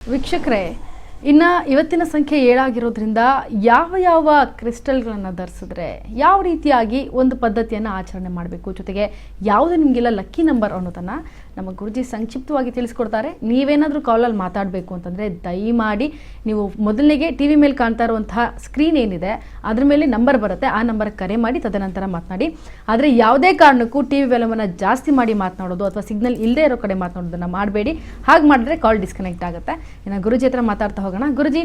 ವೀಕ್ಷಕರೇ, ಇನ್ನು ಇವತ್ತಿನ ಸಂಖ್ಯೆ 7 ಆಗಿರೋದ್ರಿಂದ ಯಾವ ಕ್ರಿಸ್ಟಲ್ಗಳನ್ನು ಧರಿಸಿದ್ರೆ ಯಾವ ರೀತಿಯಾಗಿ ಒಂದು ಪದ್ಧತಿಯನ್ನು ಆಚರಣೆ ಮಾಡಬೇಕು, ಜೊತೆಗೆ ಯಾವುದು ನಿಮಗೆಲ್ಲ ಲಕ್ಕಿ ನಂಬರ್ ಅನ್ನೋದನ್ನು ನಮ್ಮ ಗುರುಜಿ ಸಂಕ್ಷಿಪ್ತವಾಗಿ ತಿಳಿಸ್ಕೊಡ್ತಾರೆ. ನೀವೇನಾದರೂ ಕಾಲಲ್ಲಿ ಮಾತಾಡಬೇಕು ಅಂತಂದರೆ ದಯಮಾಡಿ ನೀವು ಮೊದಲನೇಗೆ ಟಿ ವಿ ಮೇಲೆ ಕಾಣ್ತಾ ಇರುವಂತಹ ಸ್ಕ್ರೀನ್ ಏನಿದೆ ಅದ್ರ ಮೇಲೆ ನಂಬರ್ ಬರುತ್ತೆ, ಆ ನಂಬರ್ಗೆ ಕರೆ ಮಾಡಿ ತದನಂತರ ಮಾತನಾಡಿ. ಆದರೆ ಯಾವುದೇ ಕಾರಣಕ್ಕೂ ಟಿ ವಿ ವ್ಯಾಲ್ಯೂಮನ್ನು ಜಾಸ್ತಿ ಮಾಡಿ ಮಾತನಾಡೋದು ಅಥವಾ ಸಿಗ್ನಲ್ ಇಲ್ಲದೆ ಇರೋ ಕಡೆ ಮಾತನಾಡೋದನ್ನು ಮಾಡಬೇಡಿ. ಹಾಗೆ ಮಾಡಿದ್ರೆ ಕಾಲ್ ಡಿಸ್ಕನೆಕ್ಟ್ ಆಗುತ್ತೆ. ಇನ್ನು ಗುರುಜಿ ಹತ್ರ ಮಾತಾಡ್ತಾ ಹೋಗೋಣ. ಗುರುಜಿ,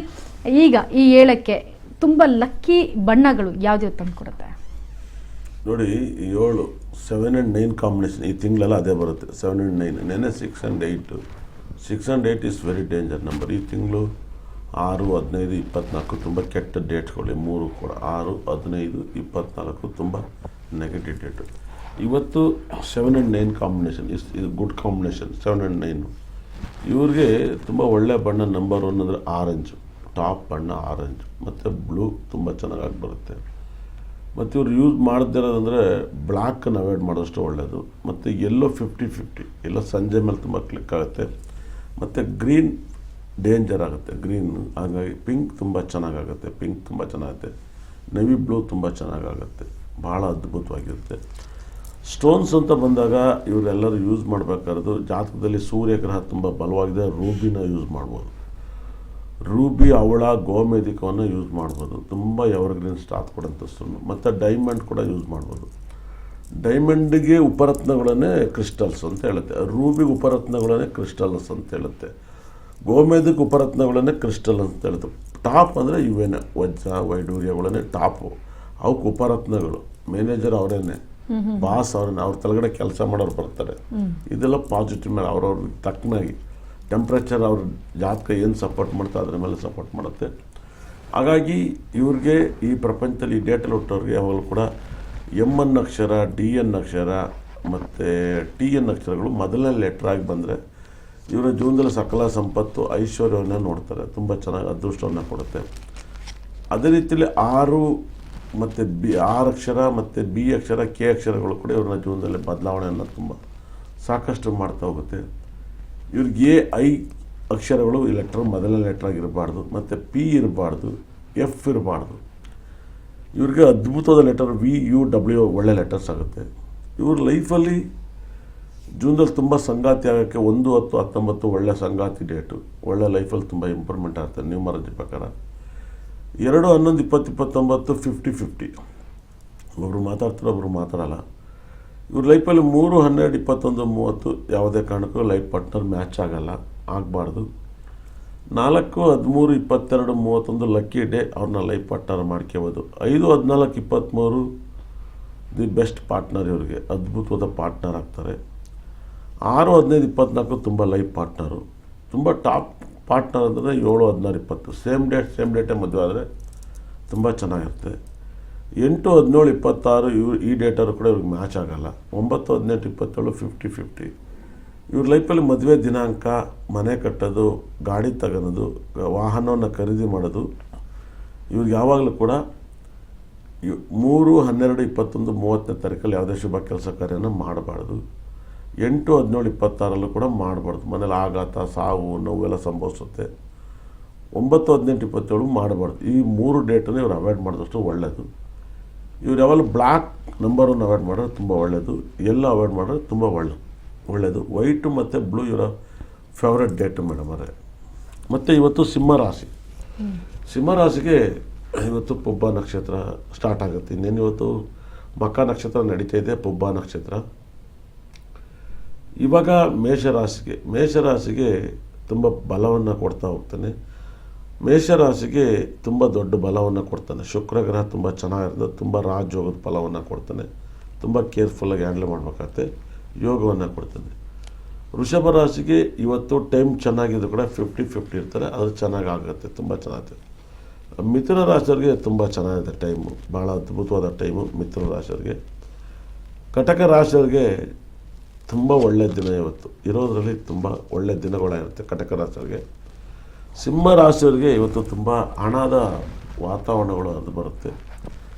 ಈಗ ಈ 7ಕ್ಕೆ ತುಂಬ ಲಕ್ಕಿ ಬಣ್ಣಗಳು ಯಾವ್ದು ತಂದು ಕೊಡುತ್ತೆ ನೋಡಿ? 7, 7 and 9 ಕಾಂಬಿನೇಷನ್ ಈ ತಿಂಗಳೆಲ್ಲ ಅದೇ ಬರುತ್ತೆ. 7 and 9 ನೆನೆ 6 and 8. 6 and 8 is very danger number. ಈ ತಿಂಗಳು 6, 15, 24 ತುಂಬ ಕೆಟ್ಟ ಡೇಟ್ಗಳು. 3 ಕೂಡ 6, 15, 24 ತುಂಬ ನೆಗೆಟಿವ್ ಡೇಟು. ಇವತ್ತು 7 and 9 combination is good combination. 7 and 9 ಇವ್ರಿಗೆ ತುಂಬ ಒಳ್ಳೆಯ ಬಣ್ಣ. ನಂಬರ್ 1 ಅಂದರೆ ಆರೆಂಜು, ಟಾಪ್ ಬಣ್ಣ ಆರೆಂಜು ಮತ್ತು ಬ್ಲೂ ತುಂಬ ಚೆನ್ನಾಗಿ ಬರುತ್ತೆ. ಮತ್ತು ಇವ್ರು ಯೂಸ್ ಮಾಡದಿರೋದಂದರೆ ಬ್ಲ್ಯಾಕನ್ನು ಅವಾಯ್ಡ್ ಮಾಡೋಷ್ಟು ಒಳ್ಳೆಯದು. ಮತ್ತು ಎಲ್ಲೋ 50-50 ಎಲ್ಲ ಸಂಜೆ ಮೇಲೆ ತುಂಬ ಕ್ಲಿಕ್ ಆಗುತ್ತೆ. ಮತ್ತು ಗ್ರೀನ್ ಡೇಂಜರ್ ಆಗುತ್ತೆ, ಗ್ರೀನ್. ಹಾಗಾಗಿ ಪಿಂಕ್ ತುಂಬ ಚೆನ್ನಾಗಾಗುತ್ತೆ, ಪಿಂಕ್ ತುಂಬ ಚೆನ್ನಾಗುತ್ತೆ. ನೆವಿ ಬ್ಲೂ ತುಂಬ ಚೆನ್ನಾಗಾಗುತ್ತೆ, ಭಾಳ ಅದ್ಭುತವಾಗಿರುತ್ತೆ. ಸ್ಟೋನ್ಸ್ ಅಂತ ಬಂದಾಗ ಇವರೆಲ್ಲರೂ ಯೂಸ್ ಮಾಡಬೇಕಾದ್ರು ಜಾತಕದಲ್ಲಿ ಸೂರ್ಯಗ್ರಹ ತುಂಬ ಬಲವಾಗಿದೆ, ರೂಬಿನ ಯೂಸ್ ಮಾಡ್ಬೋದು. ರೂಬಿ, ಅವಳ, ಗೋಮೇಧಿಕವನ್ನು ಯೂಸ್ ಮಾಡ್ಬೋದು. ತುಂಬ ಎವರ್ಗ್ರೀನ್ ಸ್ಟಾಕ್ ಕೊಡೋಂಥ ಸ್ಟೋನು. ಮತ್ತು ಡೈಮಂಡ್ ಕೂಡ ಯೂಸ್ ಮಾಡ್ಬೋದು. ಡೈಮಂಡಿಗೆ ಉಪರತ್ನಗಳನ್ನೇ ಕ್ರಿಸ್ಟಲ್ಸ್ ಅಂತ ಹೇಳುತ್ತೆ, ರೂಬಿಗೆ ಉಪರತ್ನಗಳನ್ನೇ ಕ್ರಿಸ್ಟಲ್ಸ್ ಅಂತ ಹೇಳುತ್ತೆ, ಗೋಮೇಧಿಕ ಉಪರತ್ನಗಳನ್ನೇ ಕ್ರಿಸ್ಟಲ್ ಅಂತ ಹೇಳುತ್ತೆ. ಟಾಪ್ ಅಂದರೆ ಇವೇನೆ ವಜ್ರ ವೈಡೂರ್ಯಗಳನ್ನೇ ಟಾಪು, ಅವಕ್ಕೆ ಉಪರತ್ನಗಳು. ಮ್ಯಾನೇಜರ್ ಅವರೇನೆ, ಬಾಸ್ ಅವ್ರನ್ನ, ಅವ್ರ ಕೆಳಗಡೆ ಕೆಲಸ ಮಾಡೋರು ಬರ್ತಾರೆ. ಇದೆಲ್ಲ ಪಾಸಿಟಿವ್ ಮೇಲೆ ಅವ್ರವ್ರಿಗೆ ತಕ್ಕನಾಗಿ ಟೆಂಪ್ರೇಚರ್ ಅವ್ರ ಜಾತಕ ಏನು ಸಪೋರ್ಟ್ ಮಾಡ್ತಾ ಅದ್ರ ಮೇಲೆ ಸಪೋರ್ಟ್ ಮಾಡುತ್ತೆ. ಹಾಗಾಗಿ ಇವ್ರಿಗೆ ಈ ಪ್ರಪಂಚದಲ್ಲಿ ಈ ಡೇಟಲ್ಲಿ ಹುಟ್ಟೋರಿಗೆ ಯಾವಾಗಲೂ ಕೂಡ MN ಅಕ್ಷರ, DN ಅಕ್ಷರ ಮತ್ತು TN ಅಕ್ಷರಗಳು ಮೊದಲನೇ ಲೆಟ್ರಾಗಿ ಬಂದರೆ ಇವರ ಜೀವನದಲ್ಲಿ ಸಕಲ ಸಂಪತ್ತು ಐಶ್ವರ್ಯವನ್ನು ನೋಡ್ತಾರೆ, ತುಂಬ ಚೆನ್ನಾಗಿ ಅದೃಷ್ಟವನ್ನು ಕೊಡುತ್ತೆ. ಅದೇ ರೀತಿಯಲ್ಲಿ 6 ಮತ್ತು 6 ಅಕ್ಷರ ಮತ್ತು B ಅಕ್ಷರ, K ಅಕ್ಷರಗಳು ಕೂಡ ಇವ್ರನ್ನ ಜೀವನದಲ್ಲಿ ಬದಲಾವಣೆಯನ್ನು ತುಂಬ ಸಾಕಷ್ಟು ಮಾಡ್ತಾ ಹೋಗುತ್ತೆ. ಇವ್ರಿಗೆ I ಅಕ್ಷರಗಳು ಈ ಲೆಟ್ರ್ ಮೊದಲನೇ ಲೆಟ್ರಾಗಿರಬಾರ್ದು, ಮತ್ತು P ಇರಬಾರ್ದು, F ಇರಬಾರ್ದು. ಇವ್ರಿಗೆ ಅದ್ಭುತವಾದ ಲೆಟರ್ VUW ಒಳ್ಳೆ ಲೆಟರ್ಸ್ ಆಗುತ್ತೆ. ಇವ್ರ ಲೈಫಲ್ಲಿ ಜೂನ್ದಲ್ಲಿ ತುಂಬ ಸಂಗಾತಿ ಆಗೋಕ್ಕೆ 1-10-19 ಒಳ್ಳೆ ಸಂಗಾತಿ ಡೇಟು. ಒಳ್ಳೆ ಲೈಫಲ್ಲಿ ತುಂಬ ಇಂಪ್ರೂವ್ಮೆಂಟ್ ಆಗುತ್ತೆ ನ್ಯೂಮರಾಲಜಿ ಪ್ರಕಾರ. 2-11-20-29 50-50. ಒಬ್ಬರು ಮಾತಾಡ್ತಾರೆ, ಒಬ್ಬರು ಮಾತಾಡಲ್ಲ. ಇವ್ರ ಲೈಫಲ್ಲಿ 3-12-21-30 ಯಾವುದೇ ಕಾರಣಕ್ಕೂ ಲೈಫ್ ಪಾರ್ಟ್ನರ್ ಮ್ಯಾಚ್ ಆಗಬಾರ್ದು. 4-13-22-31 ಲಕ್ಕಿ ಡೇ, ಅವ್ರನ್ನ ಲೈಫ್ ಪಾರ್ಟ್ನರ್ ಮಾಡ್ಕೋಬೋದು. 5-14-23 ದಿ ಬೆಸ್ಟ್ ಪಾರ್ಟ್ನರ್, ಇವ್ರಿಗೆ ಅದ್ಭುತವಾದ ಪಾರ್ಟ್ನರ್ ಆಗ್ತಾರೆ. 6-15-24 ತುಂಬ ಲೈಫ್ ಪಾರ್ಟ್ನರು. ತುಂಬ ಟಾಪ್ ಪಾರ್ಟ್ನರ್ ಅಂದರೆ 7-16-20 ಸೇಮ್ ಡೇಟೇ ಮದುವೆ ಆದರೆ ತುಂಬ ಚೆನ್ನಾಗಿರುತ್ತೆ. 8-17-26 ಇವ್ರು ಈ ಡೇಟರು ಕೂಡ ಇವ್ರಿಗೆ ಮ್ಯಾಚ್ ಆಗೋಲ್ಲ. 9-18-27 50-50. ಇವ್ರ ಲೈಫಲ್ಲಿ ಮದುವೆ ದಿನಾಂಕ, ಮನೆ ಕಟ್ಟೋದು, ಗಾಡಿ ತಗೊಳೋದು, ವಾಹನವನ್ನು ಖರೀದಿ ಮಾಡೋದು ಇವ್ರಿಗೆ ಯಾವಾಗಲೂ ಕೂಡ 3-12-21-30ನೇ ತಾರೀಕಲ್ಲಿ ಯಾವುದೇ ಶುಭ ಕೆಲಸ ಕಾರ್ಯನ ಮಾಡಬಾರ್ದು. 8-17-26 ಕೂಡ ಮಾಡಬಾರ್ದು. ಮನೇಲಿ ಆಘಾತ, ಸಾವು, ನೋವೆಲ್ಲ ಸಂಭವಿಸುತ್ತೆ. 9-18-27 ಮಾಡಬಾರ್ದು. ಈ 3 ಡೇಟನ್ನು ಇವ್ರು ಅವಾಯ್ಡ್ ಮಾಡಿದಷ್ಟು ಒಳ್ಳೆಯದು. ಇವ್ರು ಯಾವಾಗಲೂ ಬ್ಲ್ಯಾಕ್ ನಂಬರನ್ನು ಅವಾಯ್ಡ್ ಮಾಡೋದು ತುಂಬ ಒಳ್ಳೆಯದು. ಎಲ್ಲ ಅವಾಯ್ಡ್ ಮಾಡೋದು ತುಂಬ ಒಳ್ಳೆಯದು. ವೈಟು ಮತ್ತು ಬ್ಲೂ ಇವರ ಫೇವ್ರೆಟ್ ಡೇಟು ಮೇಡಮ್ ಅವರೇ. ಮತ್ತು ಇವತ್ತು ಸಿಂಹರಾಶಿ. ಸಿಂಹರಾಶಿಗೆ ಇವತ್ತು ಪುಬ್ಬ ನಕ್ಷತ್ರ ಸ್ಟಾರ್ಟ್ ಆಗುತ್ತೆ. ಇನ್ನೇನು ಇವತ್ತು ಮಕ ನಕ್ಷತ್ರ ನಡೀತಾ ಇದೆ, ಪುಬ್ಬ ನಕ್ಷತ್ರ. ಇವಾಗ ಮೇಷರಾಶಿಗೆ ತುಂಬ ಬಲವನ್ನು ಕೊಡ್ತಾ ಹೋಗ್ತಾನೆ. ಮೇಷರಾಶಿಗೆ ತುಂಬ ದೊಡ್ಡ ಬಲವನ್ನು ಕೊಡ್ತಾನೆ. ಶುಕ್ರ ಗ್ರಹ ತುಂಬ ಚೆನ್ನಾಗಿರ್ತದೆ, ತುಂಬ ರಾಜಯೋಗದ ಫಲವನ್ನು ಕೊಡ್ತಾನೆ. ತುಂಬ ಕೇರ್ಫುಲ್ಲಾಗಿ ಹ್ಯಾಂಡಲ್ ಮಾಡಬೇಕಾಗತ್ತೆ, ಯೋಗವನ್ನು ಕೊಡ್ತಾನೆ. ವೃಷಭ ರಾಶಿಗೆ ಇವತ್ತು ಟೈಮ್ ಚೆನ್ನಾಗಿದ್ರು ಕೂಡ 50-50 ಇರ್ತಾರೆ, ಅದು ಚೆನ್ನಾಗಾಗುತ್ತೆ, ತುಂಬ ಚೆನ್ನಾಗಿದೆ. ಮಿಥುನ ರಾಶಿಯವರಿಗೆ ತುಂಬ ಚೆನ್ನಾಗಿದೆ ಟೈಮು, ಭಾಳ ಅದ್ಭುತವಾದ ಟೈಮು ಮಿಥುನ ರಾಶಿಯವರಿಗೆ. ಕಟಕ ರಾಶಿಯವರಿಗೆ ತುಂಬ ಒಳ್ಳೆಯ ದಿನ ಇವತ್ತು ಇರೋದರಲ್ಲಿ, ತುಂಬ ಒಳ್ಳೆಯ ದಿನಗಳಾಗಿರುತ್ತೆ ಕಟಕ ರಾಶಿಯವರಿಗೆ. ಸಿಂಹ ರಾಶಿಯವರಿಗೆ ಇವತ್ತು ತುಂಬ ಹಣದ ವಾತಾವರಣಗಳು ಅದು ಬರುತ್ತೆ.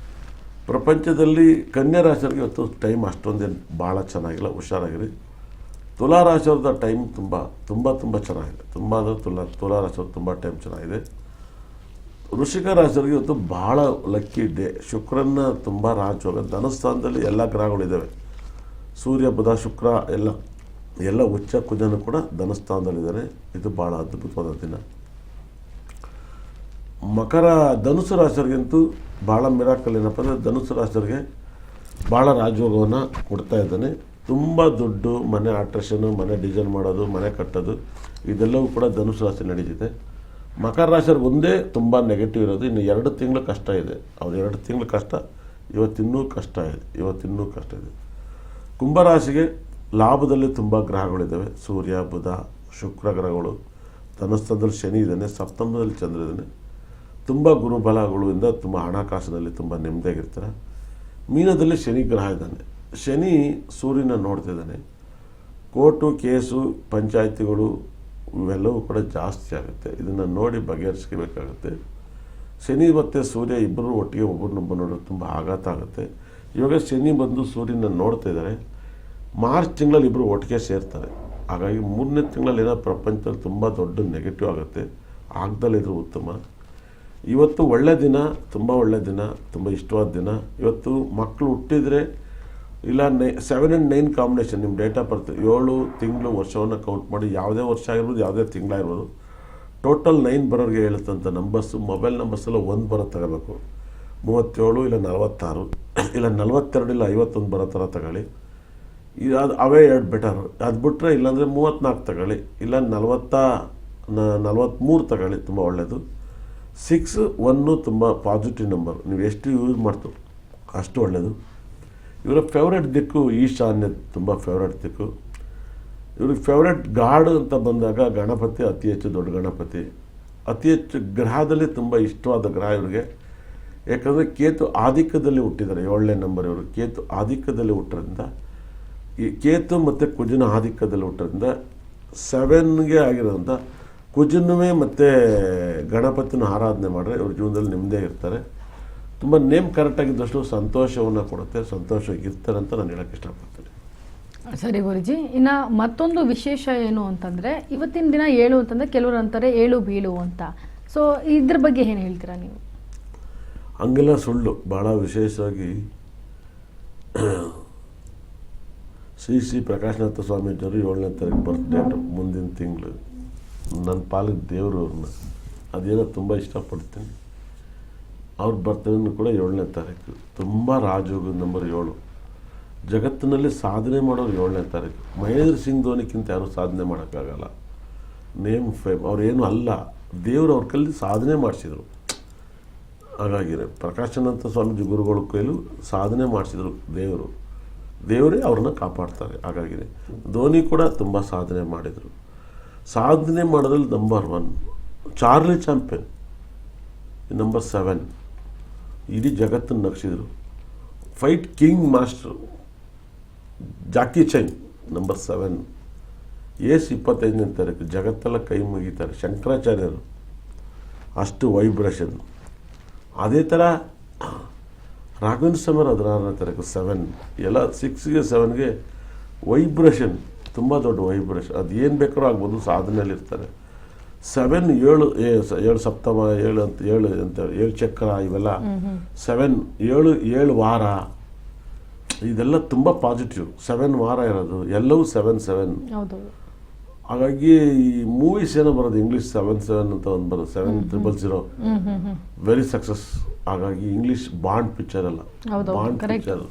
ಪ್ರಪಂಚದಲ್ಲಿ ಕನ್ಯಾ ರಾಶಿಯವರಿಗೆ ಇವತ್ತು ಟೈಮ್ ಅಷ್ಟೊಂದೇನು ಭಾಳ ಚೆನ್ನಾಗಿಲ್ಲ, ಹುಷಾರಾಗಿರಿ. ತುಲಾ ರಾಶಿಯವ್ರದ್ದು ಟೈಮ್ ತುಂಬ ತುಂಬ ತುಂಬ ಚೆನ್ನಾಗಿದೆ. ತುಂಬ ಅಂದರೆ ತುಲಾ ರಾಶಿಯವ್ರದ್ದು ತುಂಬ ಟೈಮ್ ಚೆನ್ನಾಗಿದೆ. ವೃಶ್ಚಿಕ ರಾಶಿಯವರಿಗೆ ಇವತ್ತು ಭಾಳ ಲಕ್ಕಿ ಡೇ. ಶುಕ್ರನ ತುಂಬ ರಾಜಯೋಗ. ಧನಸ್ಥಾನದಲ್ಲಿ ಎಲ್ಲ ಗ್ರಹಗಳಿದ್ದಾವೆ. ಸೂರ್ಯ ಬುಧ ಶುಕ್ರ ಎಲ್ಲ ಉಚ್ಚ ಕುಜನು ಕೂಡ ಧನಸ್ಥಾನದಲ್ಲಿದ್ದಾರೆ. ಇದು ಭಾಳ ಅದ್ಭುತವಾದ ದಿನ. ಧನುಸು ರಾಶಿಯವರಿಗಂತೂ ಭಾಳ ಮಿರಾಕಲ್. ಏನಪ್ಪ ಅಂದರೆ ಧನುಸು ರಾಶಿಯವರಿಗೆ ಭಾಳ ರಾಜಯೋಗವನ್ನು ಕೊಡ್ತಾ ಇದ್ದಾನೆ. ತುಂಬ ದುಡ್ಡು, ಮನೆ ಆಲ್ಟ್ರೇಷನು, ಮನೆ ಡಿಸೈನ್ ಮಾಡೋದು, ಮನೆ ಕಟ್ಟೋದು, ಇದೆಲ್ಲವೂ ಕೂಡ ಧನುಸು ರಾಶಿ ನಡೀತಿದೆ. ಮಕರ ರಾಶಿಯವ್ರಿಗೆ ಒಂದೇ ತುಂಬ ನೆಗೆಟಿವ್ ಇರೋದು, ಇನ್ನು 2 ತಿಂಗಳು ಕಷ್ಟ ಇದೆ. ಅವ್ರು 2 ತಿಂಗಳು ಕಷ್ಟ, ಇವತ್ತಿನ್ನೂ ಕಷ್ಟ ಇದೆ. ಕುಂಭರಾಶಿಗೆ ಲಾಭದಲ್ಲಿ ತುಂಬ ಗ್ರಹಗಳಿದ್ದಾವೆ. ಸೂರ್ಯ ಬುಧ ಶುಕ್ರ ಗ್ರಹಗಳು. ಧನಸ್ಥಾನದಲ್ಲಿ ಶನಿ ಇದ್ದಾನೆ, ಸಪ್ತಮದಲ್ಲಿ ಚಂದ್ರ ಇದ್ದಾನೆ. ತುಂಬ ಗುರುಬಲಗಳಿಂದ ತುಂಬ ಹಣಕಾಸಿನಲ್ಲಿ ತುಂಬ ನೆಮ್ಮದಿಯಾಗಿರ್ತಾರೆ. ಮೀನದಲ್ಲಿ ಶನಿ ಗ್ರಹ ಇದ್ದಾನೆ. ಶನಿ ಸೂರ್ಯನ ನೋಡ್ತಿದ್ದಾನೆ. ಕೋರ್ಟು ಕೇಸು ಪಂಚಾಯತಿಗಳು ಇವೆಲ್ಲವೂ ಕೂಡ ಜಾಸ್ತಿ ಆಗುತ್ತೆ. ಇದನ್ನು ನೋಡಿ ಬಗೆಹರಿಸ್ಕೋಬೇಕಾಗುತ್ತೆ. ಶನಿ ಮತ್ತು ಸೂರ್ಯ ಇಬ್ಬರು ಒಟ್ಟಿಗೆ ಒಬ್ಬರನ್ನೊಬ್ಬ ನೋಡೋದು ತುಂಬ ಆಘಾತ ಆಗುತ್ತೆ. ಇವಾಗ ಶನಿ ಬಂದು ಸೂರ್ಯನ ನೋಡ್ತಾ ಇದ್ದಾರೆ. ಮಾರ್ಚ್ ತಿಂಗಳಲ್ಲಿ ಇಬ್ಬರು ಒಟ್ಟಿಗೆ ಸೇರ್ತಾರೆ. ಹಾಗಾಗಿ 3ನೇ ತಿಂಗಳಲ್ಲಿ ಏನೋ ಪ್ರಪಂಚದಲ್ಲಿ ತುಂಬ ದೊಡ್ಡ ನೆಗೆಟಿವ್ ಆಗುತ್ತೆ. ಆಗದಲ್ಲಿದ್ರು ಉತ್ತಮ. ಇವತ್ತು ಒಳ್ಳೆ ದಿನ, ತುಂಬ ಒಳ್ಳೆ ದಿನ, ತುಂಬ ಇಷ್ಟವಾದ ದಿನ. ಇವತ್ತು ಮಕ್ಕಳು ಹುಟ್ಟಿದರೆ ಇಲ್ಲ 7 and 9 ಕಾಂಬಿನೇಷನ್, ನಿಮ್ಮ ಡೇಟ್ ಆಫ್ ಬರ್ತ್ 7 ತಿಂಗಳು ವರ್ಷವನ್ನು ಕೌಂಟ್ ಮಾಡಿ, ಯಾವುದೇ ವರ್ಷ ಆಗಿರ್ಬೋದು, ಯಾವುದೇ ತಿಂಗಳಾಗಿರ್ಬೋದು, ಟೋಟಲ್ 9 ಬರೋರಿಗೆ ಹೇಳುತ್ತಂಥ ನಂಬರ್ಸು. ಮೊಬೈಲ್ ನಂಬರ್ಸೆಲ್ಲ 1 ಬರೋ ತಗೋಬೇಕು. 37 ಇಲ್ಲ 46 ಇಲ್ಲ 42 ಇಲ್ಲ 51 ಬರೋ ಥರ ತಗೊಳ್ಳಿ. ಅವೇ 2 ಬೆಟರ್. ಅದು ಬಿಟ್ಟರೆ ಇಲ್ಲಾಂದರೆ 34 ತಗೊಳ್ಳಿ, ಇಲ್ಲ 43 ತಗೊಳ್ಳಿ, ತುಂಬ ಒಳ್ಳೆಯದು. 6, 1 ತುಂಬ ಪಾಸಿಟಿವ್ ನಂಬರ್. ನೀವು ಎಷ್ಟು ಯೂಸ್ ಮಾಡ್ತೀವಿ ಅಷ್ಟು ಒಳ್ಳೆಯದು. ಇವರ ಫೇವ್ರೆಟ್ ದಿಕ್ಕು ಈಶಾನ್ಯ, ತುಂಬ ಫೇವ್ರೆಟ್ ದಿಕ್ಕು. ಇವ್ರಿಗೆ ಫೇವ್ರೆಟ್ ಗಾಡ್ ಅಂತ ಬಂದಾಗ ಗಣಪತಿ ಅತಿ ಹೆಚ್ಚು ದೊಡ್ಡ ಗಣಪತಿ. ಅತಿ ಹೆಚ್ಚು ಗ್ರಹದಲ್ಲಿ ತುಂಬ ಇಷ್ಟವಾದ ಗ್ರಹ ಇವರಿಗೆ. ಯಾಕಂದರೆ ಕೇತು ಆಧಿಕ್ಯದಲ್ಲಿ ಹುಟ್ಟಿದ್ದಾರೆ. 7ನೇ ನಂಬರ್ ಇವರು. ಕೇತು ಆಧಿಕ್ಯದಲ್ಲಿ ಹುಟ್ಟೋದ್ರಿಂದ, ಈ ಕೇತು ಮತ್ತು ಕುಜನ ಆಧಿಕ್ಯದಲ್ಲಿ ಹುಟ್ಟೋದ್ರಿಂದ 7ಗೆ ಆಗಿರೋದ್ರಿಂದ ಕುಜನವೇ ಮತ್ತು ಗಣಪತಿನ ಆರಾಧನೆ ಮಾಡಿದ್ರೆ ಇವ್ರ ಜೀವನದಲ್ಲಿ ನೆಮ್ಮದಿಯಾಗಿ ಇರ್ತಾರೆ. ತುಂಬ ನೇಮ್ ಕರೆಕ್ಟಾಗಿದ್ದಷ್ಟು ಸಂತೋಷವನ್ನು ಕೊಡುತ್ತೆ. ಸಂತೋಷವಾಗಿರ್ತಾರೆ ಅಂತ ನಾನು ಹೇಳೋಕ್ಕೆ ಇಷ್ಟಪಡ್ತೀನಿ. ಸರಿ ಗುರುಜಿ, ಇನ್ನು ಮತ್ತೊಂದು ವಿಶೇಷ ಏನು ಅಂತಂದರೆ ಇವತ್ತಿನ ದಿನ 7 ಅಂತಂದರೆ ಕೆಲವರು ಅಂತಾರೆ 7 ಬೀಳು ಅಂತ. ಸೊ ಇದ್ರ ಬಗ್ಗೆ ಏನು ಹೇಳ್ತೀರಾ ನೀವು? ಹಂಗೆಲ್ಲ ಸುಳ್ಳು. ಭಾಳ ವಿಶೇಷವಾಗಿ ಶ್ರೀ ಪ್ರಕಾಶನಾಥ ಸ್ವಾಮೀಜಿಯವರು 7ನೇ ತಾರೀಕು ಬರ್ತ್ಡೇಟ್, ಮುಂದಿನ ತಿಂಗಳು. ನನ್ನ ಪಾಲಿಗೆ ದೇವರು ಅವ್ರನ್ನ ಅದೇನೋ ತುಂಬ ಇಷ್ಟಪಡ್ತೀನಿ. ಅವ್ರ ಬರ್ತಡೇನೂ ಕೂಡ 7ನೇ ತಾರೀಕು. ತುಂಬ ರಾಜಯೋಗದ ನಂಬರ್ 7. ಜಗತ್ತಿನಲ್ಲಿ ಸಾಧನೆ ಮಾಡೋರು 7ನೇ ತಾರೀಕು. ಮಹೇಂದ್ರ ಸಿಂಗ್ ಧೋನಿಗಿಂತ ಯಾರೂ ಸಾಧನೆ ಮಾಡೋಕ್ಕಾಗಲ್ಲ. ನೇಮ್ ಫೇಮ್ ಅವ್ರೇನು ಅಲ್ಲ, ದೇವರು ಅವ್ರ ಕೈಲಿ ಸಾಧನೆ ಮಾಡಿಸಿದರು. ಹಾಗಾಗಿ ಪ್ರಕಾಶನಾಥ ಸ್ವಾಮೀಜಿ ಗುರುಗಳ ಕೈಲೂ ಸಾಧನೆ ಮಾಡಿಸಿದ್ರು ದೇವರೇ ಅವ್ರನ್ನ ಕಾಪಾಡ್ತಾರೆ. ಹಾಗಾಗಿ ಧೋನಿ ಕೂಡ ತುಂಬ ಸಾಧನೆ ಮಾಡಿದರು. ಸಾಧನೆ ಮಾಡೋದ್ರಲ್ಲಿ ನಂಬರ್ 1 ಚಾರ್ಲಿ ಚಾಂಪಿಯನ್, ನಂಬರ್ 7 ಇಡೀ ಜಗತ್ತನ್ನು ನಗಿಸಿದರು. Fight king master Jackie Chan number 7. 25ನೇ ತಾರೀಕು ಜಗತ್ತೆಲ್ಲ ಕೈ ಮುಗಿತಾರೆ. ಶಂಕರಾಚಾರ್ಯರು ಅಷ್ಟು ವೈಬ್ರೇಷನ್. ಅದೇ ಥರ ರಾಘವೇಂದ್ರ ಸ್ವಾಮಿ 16ನೇ ತಾರೀಕು 7. ಎಲ್ಲ 6ಗೆ 7ಗೆ ವೈಬ್ರೇಷನ್, ತುಂಬ ದೊಡ್ಡ ವೈಬ್ರೇಷನ್. ಅದು ಏನು ಬೇಕಾದ್ರೂ ಆಗ್ಬೋದು, ಸಾಧನೆಯಲ್ಲಿರ್ತಾರೆ. 7 7 ಸಪ್ತಮ 7 ಚಕ್ರ ಇವೆಲ್ಲ 7 ವಾರ ಇದೆಲ್ಲ ತುಂಬ ಪಾಸಿಟಿವ್. 7 ವಾರ ಇರೋದು ಎಲ್ಲವೂ 7. ಹಾಗಾಗಿ ಈ ಮೂವೀಸ್ ಏನೋ ಬರೋದು ಇಂಗ್ಲೀಷ್ 7 ಅಂತ ಒಂದು ಬರೋದು 7000 ವೆರಿ ಸಕ್ಸಸ್. ಹಾಗಾಗಿ ಇಂಗ್ಲೀಷ್ ಬಾಂಡ್ ಪಿಕ್ಚರ್ ಅಲ್ಲ, ಬಾಂಡ್ ಪಿಕ್ಚರ್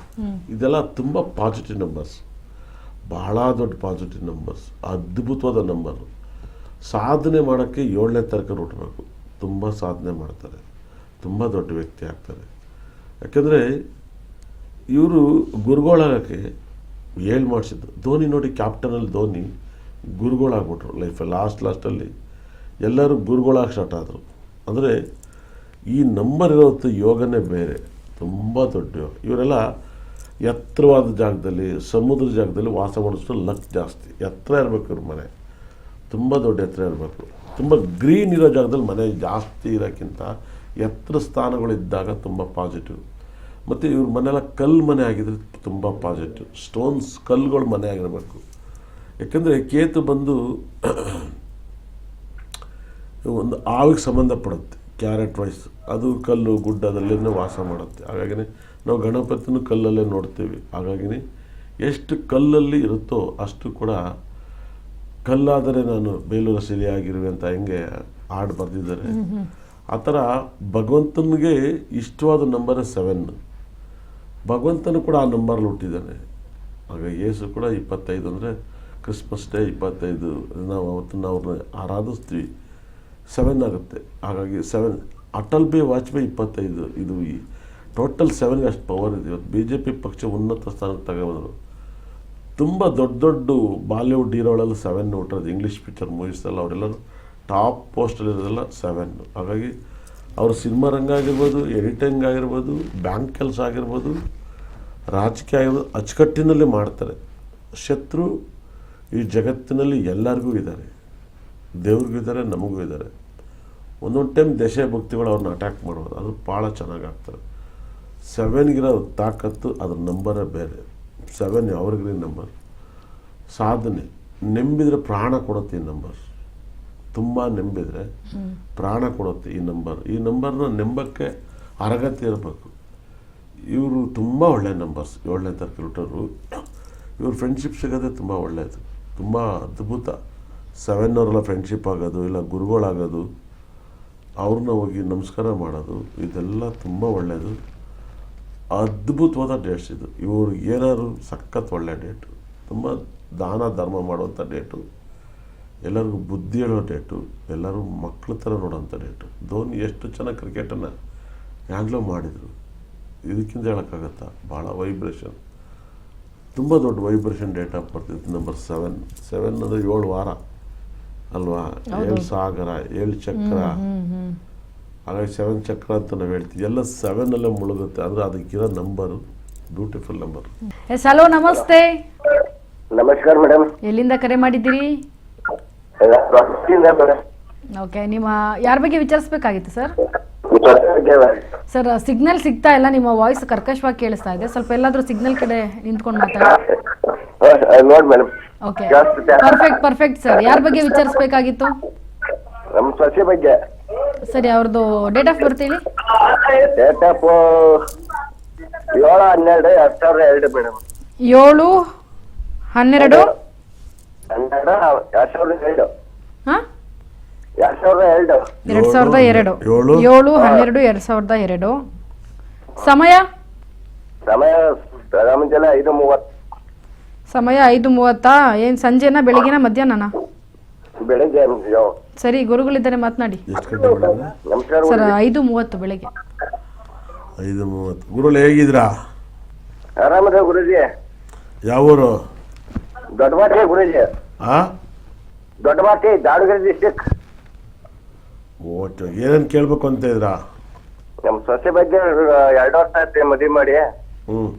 ಇದೆಲ್ಲ ತುಂಬ ಪಾಸಿಟಿವ್ ನಂಬರ್ಸ್, ಬಹಳ ದೊಡ್ಡ ಪಾಸಿಟಿವ್ ನಂಬರ್ಸ್, ಅದ್ಭುತವಾದ ನಂಬರು. ಸಾಧನೆ ಮಾಡೋಕ್ಕೆ 7ನೇ ತಾರೀಕು ಹುಟ್ಟಬೇಕು. ತುಂಬ ಸಾಧನೆ ಮಾಡ್ತಾರೆ, ತುಂಬ ದೊಡ್ಡ ವ್ಯಕ್ತಿ ಆಗ್ತಾರೆ. ಯಾಕೆಂದರೆ ಇವರು ಗುರುಗಳಾಗೋಕ್ಕೆ ಮಾಡಿಸಿದ್ದು ಧೋನಿ. ನೋಡಿ, ಕ್ಯಾಪ್ಟನಲ್ಲಿ ಧೋನಿ ಗುರುಗಳಾಗ್ಬಿಟ್ರು ಲೈಫಲ್ಲಿ. ಲಾಸ್ಟಲ್ಲಿ ಎಲ್ಲರೂ ಗುರುಗಳಾಗಿ ಸ್ಟಾರ್ಟ್ ಆದರು. ಅಂದರೆ ಈ ನಂಬರ್ ಇರೋತ್ತು ಯೋಗನೇ ಬೇರೆ, ತುಂಬ ದೊಡ್ಡ ಯೋಗ. ಇವರೆಲ್ಲ ಎತ್ತರವಾದ ಜಾಗದಲ್ಲಿ, ಸಮುದ್ರ ಜಾಗದಲ್ಲಿ ವಾಸ ಮಾಡಿಸೋ ಲಕ್ ಜಾಸ್ತಿ. ಎತ್ತರ ಇರಬೇಕು ಇವ್ರ ಮನೆ, ತುಂಬ ದೊಡ್ಡ ಎತ್ತರ ಇರಬೇಕು. ತುಂಬ ಗ್ರೀನ್ ಇರೋ ಜಾಗದಲ್ಲಿ ಮನೆ ಜಾಸ್ತಿ ಇರೋಕ್ಕಿಂತ ಎತ್ತರ ಸ್ಥಾನಗಳಿದ್ದಾಗ ತುಂಬ ಪಾಸಿಟಿವ್. ಮತ್ತು ಇವ್ರ ಮನೆಯೆಲ್ಲ ಕಲ್ಲು ಮನೆ ಆಗಿದ್ರೆ ತುಂಬ ಪಾಸಿಟಿವ್. ಸ್ಟೋನ್ಸ್ ಕಲ್ಲುಗಳ ಮನೆ ಆಗಿರಬೇಕು. ಯಾಕಂದರೆ ಕೇತು ಬಂದು ಒಂದು ಆವಿಗೆ ಸಂಬಂಧಪಡುತ್ತೆ, ಕ್ಯಾರೆಟ್ ವೈಸ್. ಅದು ಕಲ್ಲು ಗುಡ್ಡದಲ್ಲೇ ವಾಸ ಮಾಡುತ್ತೆ. ಹಾಗಾಗಿ ನಾವು ಗಣಪತಿನೂ ಕಲ್ಲಲ್ಲೇ ನೋಡ್ತೀವಿ. ಹಾಗಾಗಿ ಎಷ್ಟು ಕಲ್ಲಲ್ಲಿ ಇರುತ್ತೋ ಅಷ್ಟು ಕೂಡ ಕಲ್ಲಾದರೆ ನಾನು ಬೇಲೂರು ಶಿಲೆಯಾಗಿರುವೆ ಅಂತ ಹೆಂಗೆ ಹಾಡು ಬರೆದಿದ್ದಾರೆ, ಆ ಥರ ಭಗವಂತನಿಗೆ ಇಷ್ಟವಾದ ನಂಬರ್ 7. ಭಗವಂತನು ಕೂಡ ಆ ನಂಬರಲ್ಲಿ ಹುಟ್ಟಿದ್ದಾನೆ. ಆಗ ಯೇಸು ಕೂಡ 25 ಅಂದರೆ ಕ್ರಿಸ್ಮಸ್ ಡೇ 25 ನಾವು ಅವತ್ತನ್ನು ಅವ್ರನ್ನ ಆರಾಧಿಸ್ತೀವಿ, 7 ಆಗುತ್ತೆ. ಹಾಗಾಗಿ 7. ಅಟಲ್ ಬಿ ವಾಜಪೇಯಿ 25. ಇದು ಈ ಟೋಟಲ್ 7ಗೆ ಅಷ್ಟು ಪವರ್ ಇದೆ. ಇವತ್ತು BJP ಪಕ್ಷ ಉನ್ನತ ಸ್ಥಾನಕ್ಕೆ ತಗೊಬಂದರು. ತುಂಬ ದೊಡ್ಡ ಬಾಲಿವುಡ್ ಹೀರೋಗಳೆಲ್ಲ 7 ಹುಟ್ಟಿರೋದು. ಇಂಗ್ಲೀಷ್ ಪಿಕ್ಚರ್ ಮೂವೀಸೆಲ್ಲ ಅವರೆಲ್ಲರೂ ಟಾಪ್ ಪೋಸ್ಟಲ್ಲಿರೋದೆಲ್ಲ 7. ಹಾಗಾಗಿ ಅವರು ಸಿನಿಮಾ ರಂಗ ಆಗಿರ್ಬೋದು, ಎಡಿಟಿಂಗ್ ಆಗಿರ್ಬೋದು, ಬ್ಯಾಂಕ್ ಕೆಲಸ ಆಗಿರ್ಬೋದು, ರಾಜಕೀಯ ಆಗಿರ್ಬೋದು, ಅಚ್ಚುಕಟ್ಟಿನಲ್ಲಿ ಮಾಡ್ತಾರೆ. ಶತ್ರು ಈ ಜಗತ್ತಿನಲ್ಲಿ ಎಲ್ಲರಿಗೂ ಇದ್ದಾರೆ, ದೇವ್ರಿಗೂ ಇದ್ದಾರೆ, ನಮಗೂ ಇದ್ದಾರೆ. ಒಂದೊಂದು ಟೈಮ್ ದೇಶಭಕ್ತಿಗಳು ಅವ್ರನ್ನ ಅಟ್ಯಾಕ್ ಮಾಡ್ಬೋದು, ಅದು ಭಾಳ ಚೆನ್ನಾಗಿ ಆಗ್ತಾರೆ. 7ಗಿರೋ ತಾಕತ್ತು ಅದ್ರ ನಂಬರೇ ಬೇರೆ. 7 ಅವ್ರಿಗಿರೋ ನಂಬರ್. ಸಾಧನೆ ನೆಂಬಿದ್ರೆ ಪ್ರಾಣ ಕೊಡುತ್ತೆ ಈ ನಂಬರ್. ತುಂಬ ನೆಂಬಿದ್ರೆ ಪ್ರಾಣ ಕೊಡುತ್ತೆ ಈ ನಂಬರ್. ಈ ನಂಬರ್ನ ನೆಂಬಕ್ಕೆ ಅರ್ಹತೆ ಇರಬೇಕು. ಇವರು ತುಂಬ ಒಳ್ಳೆಯ ನಂಬರ್ಸ್. 7ನೇ ತಾರೀಕು ಹುಟ್ಟೋರು. ಇವ್ರ ಫ್ರೆಂಡ್ಶಿಪ್ ಸಿಗೋದೇ ತುಂಬ ಒಳ್ಳೆಯದು, ತುಂಬ ಅದ್ಭುತ. 7 ಅವರೆಲ್ಲ ಫ್ರೆಂಡ್ಶಿಪ್ ಆಗೋದು, ಇಲ್ಲ ಗುರುಗಳಾಗೋದು, ಅವ್ರನ್ನ ಹೋಗಿ ನಮಸ್ಕಾರ ಮಾಡೋದು, ಇದೆಲ್ಲ ತುಂಬ ಒಳ್ಳೆಯದು. ಅದ್ಭುತವಾದ ಡೇಟ್ಸ್ ಇದು. ಇವರು ಏನಾದ್ರು ಸಖತ್ ಒಳ್ಳೆಯ ಡೇಟು, ತುಂಬ ದಾನ ಧರ್ಮ ಮಾಡುವಂಥ ಡೇಟು, ಎಲ್ಲರಿಗೂ ಬುದ್ಧಿ ಹೇಳೋ ಡೇಟು, ಎಲ್ಲರೂ ಮಕ್ಕಳ ಥರ ನೋಡೋಂಥ ಡೇಟು. ಧೋನಿ ಎಷ್ಟು ಚೆನ್ನಾಗಿ ಕ್ರಿಕೆಟನ್ನು ಹ್ಯಾಂಡ್ಲ್ ಮಾಡಿದರು, ಇದಕ್ಕಿಂತ ಹೇಳೋಕ್ಕಾಗತ್ತಾ? ಭಾಳ ವೈಬ್ರೇಷನ್, ತುಂಬ ದೊಡ್ಡ ವೈಬ್ರೇಷನ್ ಡೇಟ್ ಆಫ್ ಬರ್ತಿತ್ತು ನಂಬರ್ 7. 7 ಅಂದರೆ 7 ವಾರ ಅಲ್ವಾ, 7 ಸಾಗರ, 7 ಚಕ್ರ. ಹಾಗಾಗಿ 7 ಚಕ್ರ ಅಂತ ನಾವು ಹೇಳ್ತೀವಿ. ಎಲ್ಲ 7ಅಲ್ಲೇ ಮುಳುಗುತ್ತೆ. ಅಂದರೆ ಅದಕ್ಕಿರೋ number beautiful number. Yes, hello, ನಮಸ್ತೆ. ನಮಸ್ಕಾರ ಮೇಡಮ್. ಎಲ್ಲಿಂದ ಕರೆ ಮಾಡಿದ್ದೀರಿ? ಓಕೆ, ನಿಮ್ಮ ಯಾರ ಬಗ್ಗೆ ವಿಚಾರಿಸ್ಬೇಕಾಗಿತ್ತು ಸರ್? ಸರ್, ಸಿಗ್ನಲ್ ಸಿಗ್ತಾ ಇಲ್ಲ, ನಿಮ್ಮ ವಾಯ್ಸ್ ಕರ್ಕಶವಾಗಿ ಕೇಳಿಸ್ತಾ ಇದೆ. ಸ್ವಲ್ಪ ಎಲ್ಲಾದ್ರೂ ಸಿಗ್ನಲ್ ಕಡೆ ನಿಂತ್ಕೊಂಡು ಮಾತಾಡಿ. ನೋಡಿ ಮೇಡಮ್. Okay, perfect sir. ಯಾರ ಬಗ್ಗೆ ವಿಚಾರಿಸ್ಬೇಕಾಗಿತ್ತು? ನಮ್ಮ ಸೊಸೆ ಬಗ್ಗೆ. ಸರಿ, ಅವ್ರದ್ದು ಡೇಟ್ ಆಫ್ ಬರ್ತ್ ಹೇಳಿ. Date of 7/12/2002 madam. 7/12/2002. ಹಾಂ, 2002. 7/12/2002. ಸಮಯ ಮುಂಜಾನೆ 5:30. ಸಮಯ 5:30. ಏನು ಸಂಜೆನಾ, ಬೆಳಿಗ್ಗೆನಾ, ಮಧ್ಯಾಹ್ನನಾ? ಬೆಳಿಗ್ಗೆ. ಸರಿ, ಗುರುಗಳಿದ್ದಾರೆ, ಮಾತನಾಡಿ. ಎಷ್ಟು ಗಂಟೆ ಮೇಡಮ್? ನಮಸ್ಕಾರ. ಸರ್, 5:30 ಬೆಳಿಗ್ಗೆ. 5:30. ಗುರುಗಳು ಹೇಗಿದ್ದೀರಾ? ಆರಾಮದ ಗುರುಜಿ. ಯಾವೂರು? ದೊಡ್ಡಮಾಟಿ ಗುರುಜಿ. ದೊಡ್ಡಮಾಟಿ, ದಾವಣಗೆರೆ ಡಿಸ್ಟಿಕ್. ಓಕೆ, ಏನೇನು ಕೇಳಬೇಕು ಅಂತ ಇದ್ರಾ? ನಮ್ಮ ಸೊಸೆ ಬಗ್ಗೆ 2 ವರ್ಷ ಆಯ್ತು ಮದುವೆ ಮಾಡಿ.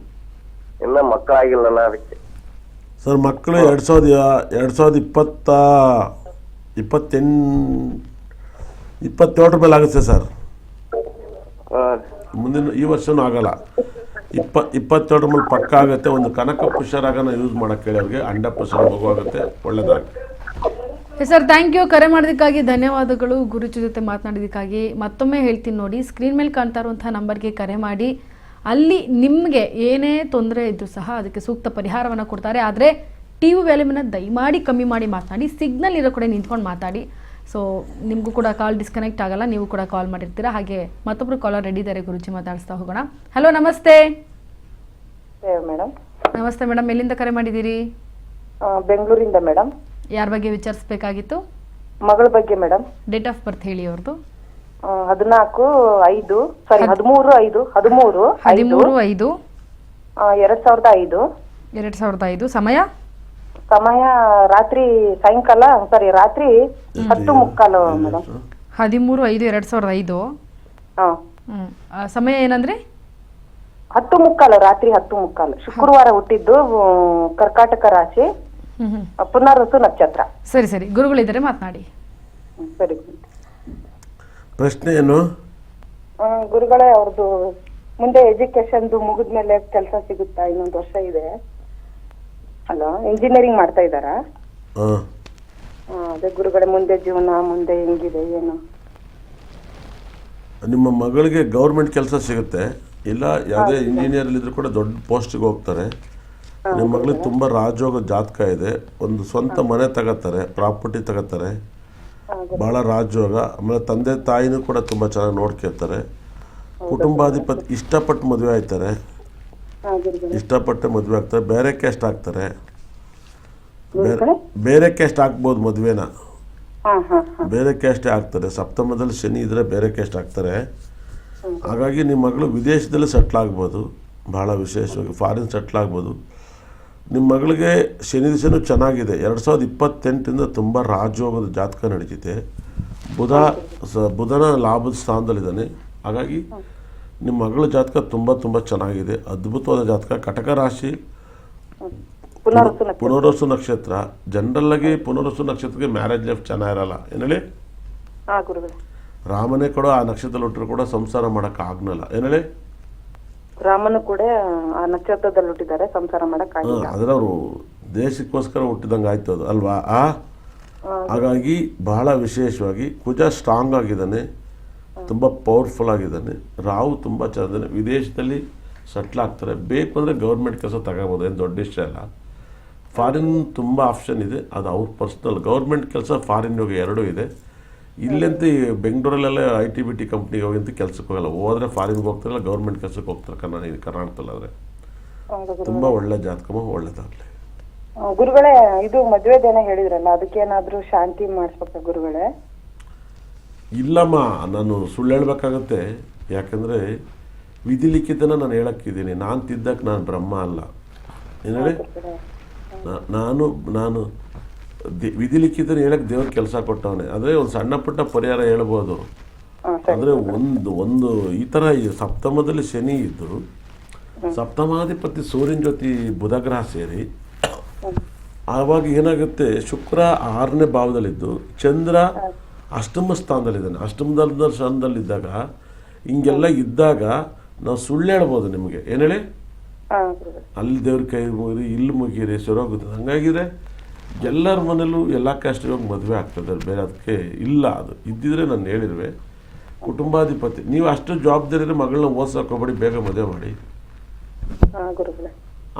ಇನ್ನ ಮಕ್ಕಳಾಗಿಲ್ಲಲ್ಲ, ಅದಕ್ಕೆ. ಸರ್, ಮಕ್ಕಳು 2027 ಮೇಲೆ ಆಗುತ್ತೆ ಸರ್. ಮುಂದಿನ ಈ ವರ್ಷನೂ ಆಗಲ್ಲ. 27 ಮೇಲೆ ಪಕ್ಕ ಆಗುತ್ತೆ. ಒಂದು ಕನಕ ಪುಷ್ಯರಾಗನ ಯೂಸ್ ಮಾಡೋಕ್ಕೆ ಹೇಳಿ ಅವ್ರಿಗೆ 100% ಮಗು ಆಗುತ್ತೆ. ಒಳ್ಳೇದಾಗುತ್ತೆ ಸರ್. ಥ್ಯಾಂಕ್ ಯು, ಕರೆ ಮಾಡೋದಕ್ಕಾಗಿ ಧನ್ಯವಾದಗಳು. ಗುರುಜಿ ಜೊತೆ ಮಾತನಾಡೋದಕ್ಕಾಗಿ ಮತ್ತೊಮ್ಮೆ ಹೇಳ್ತೀನಿ ನೋಡಿ, ಸ್ಕ್ರೀನ್ ಮೇಲೆ ಕಾಣ್ತಾ ಇರುವಂಥ ನಂಬರ್ಗೆ ಕರೆ ಮಾಡಿ. ಅಲ್ಲಿ ನಿಮಗೆ ಏನೇ ತೊಂದರೆ ಇದ್ದರೂ ಸಹ ಅದಕ್ಕೆ ಸೂಕ್ತ ಪರಿಹಾರವನ್ನು ಕೊಡ್ತಾರೆ. ಆದರೆ TV ವ್ಯಾಲ್ಯೂಮನ್ನು ದಯಮಾಡಿ ಕಮ್ಮಿ ಮಾಡಿ ಮಾತನಾಡಿ. ಸಿಗ್ನಲ್ ಇರೋ ಕಡೆ ನಿಂತ್ಕೊಂಡು ಮಾತಾಡಿ. ಸೊ ನಿಮಗೂ ಕೂಡ ಕಾಲ್ ಡಿಸ್ಕನೆಕ್ಟ್ ಆಗಲ್ಲ, ನೀವು ಕೂಡ ಕಾಲ್ ಮಾಡಿರ್ತೀರಾ. ಹಾಗೆ ಮತ್ತೊಬ್ಬರು ಕಾಲರ್ ರೆಡಿ ಇದ್ದಾರೆ, ಗುರುಜಿ ಮಾತಾಡಿಸ್ತಾ ಹೋಗೋಣ. ಹಲೋ, ನಮಸ್ತೆ ಮೇಡಮ್. ನಮಸ್ತೆ ಮೇಡಮ್, ಎಲ್ಲಿಂದ ಕರೆ ಮಾಡಿದ್ದೀರಿ? ಬೆಂಗಳೂರಿಂದ ಮೇಡಮ್. ಯಾರ ಬಗ್ಗೆ ವಿಚಾರಿಸಬೇಕಾಗಿತ್ತು? ಮಗಳ ಬಗ್ಗೆ ಮೇಡಮ್. ಡೇಟ್ ಆಫ್ ಬರ್ತ್ ಹೇಳಿ ಅವ್ರದ್ದು. 13/5/2005. ಸಮಯ ರಾತ್ರಿ 10:30 ಮೇಡಮ್. 13/5/2005. ಸಮಯ ಏನಂದ್ರೆ? 10:30 ರಾತ್ರಿ 10:30. ಶುಕ್ರವಾರ ಹುಟ್ಟಿದ್ದು, ಕರ್ಕಾಟಕ ರಾಶಿ, ಪುನರ್ವಸು ನಕ್ಷತ್ರ. ಸರಿ, ಗುರುಗಳಿದ್ದಾರೆ, ಮಾತನಾಡಿ. ಸರಿ. ಪ್ರಶ್ನೆ ಏನು? ಗುರುಗಳೇ, ಅವ್ರದ್ದು ಮುಂದೆ ಎಜುಕೇಶನ್ ಮುಗಿದ್ಮೇಲೆ ಕೆಲಸ ಸಿಗುತ್ತಾ? ಇನ್ನೊಂದು ವರ್ಷ ಇದೆ. ಹಲೋ, ಇಂಜಿನಿಯರಿಂಗ್ ಮಾಡ್ತಾ ಇದ್ದಾರಾ? ಹಾಂ, ಅದೇ ಗುರುಗಳೇ ಮುಂದೆ ಜೀವನ ಮುಂದೆ ಹೆಂಗಿದೆ ಏನು? ನಿಮ್ಮ ಮಗಳಿಗೆ ಗೌರ್ಮೆಂಟ್ ಕೆಲಸ ಸಿಗುತ್ತೆ, ಇಲ್ಲ ಯಾವುದೇ ಇಂಜಿನಿಯರಲ್ಲಿದ್ದರೂ ಕೂಡ ದೊಡ್ಡ ಪೋಸ್ಟಿಗೆ ಹೋಗ್ತಾರೆ. ನಿಮ್ಮ ಮಗಳಿಗೆ ತುಂಬ ರಾಜಯೋಗ ಜಾತಕ ಇದೆ. ಒಂದು ಸ್ವಂತ ಮನೆ ತಗೋತಾರೆ, ಪ್ರಾಪರ್ಟಿ ತಗೋತಾರೆ, ಭಾಳ ರಾಜಯೋಗ. ಆಮೇಲೆ ತಂದೆ ತಾಯಿನೂ ಕೂಡ ತುಂಬ ಚೆನ್ನಾಗಿ ನೋಡ್ಕೊಳ್ತಾರೆ. ಕುಟುಂಬಾಧಿಪತಿ ಇಷ್ಟಪಟ್ಟು ಮದುವೆ ಆಯ್ತಾರೆ, ಇಷ್ಟಪಟ್ಟೆ ಮದುವೆ ಆಗ್ತಾರೆ. ಬೇರೆ ಕ್ಯಾಸ್ಟ್ ಆಗ್ತಾರೆ, ಬೇರೆ ಕ್ಯಾಸ್ಟ್ ಆಗ್ಬೋದು ಮದುವೆನ, ಬೇರೆ ಕ್ಯಾಸ್ಟೇ ಆಗ್ತಾರೆ. ಸಪ್ತಮದಲ್ಲಿ ಶನಿ ಇದ್ದರೆ ಬೇರೆ ಕ್ಯಾಸ್ಟ್ ಆಗ್ತಾರೆ. ಹಾಗಾಗಿ ನಿಮ್ಮ ಮಗಳು ವಿದೇಶದಲ್ಲಿ ಸೆಟ್ಲ್ ಆಗ್ಬೋದು, ಭಾಳ ವಿಶೇಷವಾಗಿ ಫಾರಿನ್ ಸೆಟ್ಲ್ ಆಗ್ಬೋದು. ನಿಮ್ಮ ಮಗಳಿಗೆ ಶನಿ ದಿವಸನೂ ಚೆನ್ನಾಗಿದೆ. 2028 ತುಂಬ ರಾಜಯೋಗದ ಜಾತಕ ನಡೀತಿದೆ. ಬುಧನ ಲಾಭದ ಸ್ಥಾನದಲ್ಲಿದ್ದಾನೆ. ಹಾಗಾಗಿ ನಿಮ್ಮ ಮಗಳ ಜಾತಕ ತುಂಬ ಚೆನ್ನಾಗಿದೆ, ಅದ್ಭುತವಾದ ಜಾತಕ. ಕಟಕ ರಾಶಿ, ಪುನರ್ವಸು ನಕ್ಷತ್ರ. ಜನರಲ್ಲಾಗಿ ಪುನರ್ವಸು ನಕ್ಷತ್ರಕ್ಕೆ ಮ್ಯಾರೇಜ್ ಲೈಫ್ ಚೆನ್ನಾಗಿರಲ್ಲ. ಏನು ಹೇಳಿ, ರಾಮನೇ ಕೂಡ ಆ ನಕ್ಷತ್ರದಲ್ಲಿ ಹುಟ್ಟರು ಕೂಡ ಸಂಸಾರ ಮಾಡೋಕ್ಕೆ ಆಗಲ್ಲ. ಏನು ಹೇಳಿ, ರಾಮನು ಕೂಡ ಆ ನಕ್ಷತ್ರದಲ್ಲಿ ಹುಟ್ಟಿದ್ದಾರೆ, ಸಂಸಾರ ಮಾಡಕ್ ಆಗಿಲ್ಲ. ಆದರೆ ಅವರು ದೇಶಕ್ಕೋಸ್ಕರ ಹುಟ್ಟಿದಂಗೆ ಆಯ್ತು ಅದು ಅಲ್ವಾ. ಹಾಗಾಗಿ ಬಹಳ ವಿಶೇಷವಾಗಿ ಕುಜ ಸ್ಟ್ರಾಂಗ್ ಆಗಿದ್ದಾನೆ, ತುಂಬ ಪವರ್ಫುಲ್ ಆಗಿದ್ದಾನೆ. ರಾಹು ತುಂಬ ಚೆನ್ನಾಗಿದ್ದಾನೆ. ವಿದೇಶದಲ್ಲಿ ಸೆಟ್ಲ್ ಆಗ್ತಾರೆ. ಬೇಕು ಅಂದರೆ ಗೌರ್ಮೆಂಟ್ ಕೆಲಸ ತಗೋಬೋದು, ಏನು ದೊಡ್ಡ ವಿಷಯ ಅಲ್ಲ. ಫಾರಿನ್ ತುಂಬ ಆಪ್ಷನ್ ಇದೆ, ಅದು ಅವ್ರ ಪರ್ಸ್ನಲ್. ಗೌರ್ಮೆಂಟ್ ಕೆಲಸ ಫಾರಿನ್ ಹೋಗಿ ಎರಡೂ ಇದೆ. ಇಲ್ಲಂತೂ ಬೆಂಗಳೂರಲ್ಲೆಲ್ಲ IT-BT ಕಂಪ್ನಿಗೆ ಹೋಗಿಂತ ಕೆಲಸಕ್ಕೆ ಹೋಗಲ್ಲ. ಹೋದರೆ ಫಾರಿನ್ಗೆ ಹೋಗ್ತಾರಲ್ಲ, ಗೌರ್ಮೆಂಟ್ ಕೆಲಸಕ್ಕೆ ಹೋಗ್ತಾರೆ ಕರ್ನಾಟಕದಲ್ಲಾದರೆ. ತುಂಬ ಒಳ್ಳೆ ಜಾತಕಮ್ಮ, ಒಳ್ಳೇದಾಗಲಿ. ಗುರುಗಳೇ, ಇದು ಮದುವೆದೇನ ಹೇಳಿದ್ರಲ್ಲ, ಅದಕ್ಕೇನಾದ್ರೂ ಶಾಂತಿ ಮಾಡಿಸ್ಬೇಕ ಗುರುಗಳೇ? ಇಲ್ಲಮ್ಮ, ನಾನು ಸುಳ್ಳು ಹೇಳ್ಬೇಕಾಗತ್ತೆ. ಯಾಕಂದರೆ ವಿಧಿಲಿಖಿತನ ನಾನು ಹೇಳಕ್ಕಿದ್ದೀನಿ. ನಾನು ತಿದ್ದಕ್ಕೆ ನಾನು ಬ್ರಹ್ಮ ಅಲ್ಲ. ಏನು ಹೇಳಿ, ನಾನು ವಿಧಿಲಿಖಿತನ ಹೇಳಕ್ಕೆ ದೇವ್ರ ಕೆಲಸ ಕೊಟ್ಟವನೇ. ಆದರೆ ಒಂದು ಸಣ್ಣ ಪುಟ್ಟ ಪರಿಹಾರ ಹೇಳ್ಬೋದು. ಆದರೆ ಒಂದು ಈ ಥರ ಈ ಸಪ್ತಮದಲ್ಲಿ ಶನಿ ಇದ್ದು, ಸಪ್ತಮಾಧಿಪತಿ ಸೂರ್ಯನ ಜೊತೆ ಬುಧ ಗ್ರಹ ಸೇರಿ, ಆವಾಗ ಏನಾಗುತ್ತೆ, ಶುಕ್ರ 6ನೇ ಭಾವದಲ್ಲಿದ್ದು ಚಂದ್ರ ಅಷ್ಟಮ ಸ್ಥಾನದಲ್ಲಿದ್ದಾನೆ. ಅಷ್ಟಮದ ಸ್ಥಾನದಲ್ಲಿದ್ದಾಗ ಹಿಂಗೆಲ್ಲ ಇದ್ದಾಗ ನಾವು ಸುಳ್ಳು ಹೇಳ್ಬೋದು ನಿಮಗೆ. ಏನು ಹೇಳಿ, ಅಲ್ಲಿ ದೇವ್ರ ಕೈ ಮುಗಿರಿ, ಇಲ್ಲಿ ಮುಗಿರಿ, ಸರೋಗುತ್ತೆ. ಹಂಗಾಗಿದೆ ಎಲ್ಲರ ಮನೇಲೂ ಎಲ್ಲ ಕ್ಯಾಸ್ಟಿಗೆ ಹೋಗಿ ಮದುವೆ ಆಗ್ತದೆ. ಬೇರೆ ಅದಕ್ಕೆ ಇಲ್ಲ, ಅದು ಇದ್ದಿದ್ರೆ ನಾನು ಹೇಳಿರುವೆ. ಕುಟುಂಬಾಧಿಪತಿ ನೀವು ಅಷ್ಟು ಜವಾಬ್ದಾರಿ ಮಗಳನ್ನ ಓದ್ಸೋಕೋಬೇಡಿ, ಬೇಗ ಮದುವೆ ಮಾಡಿ,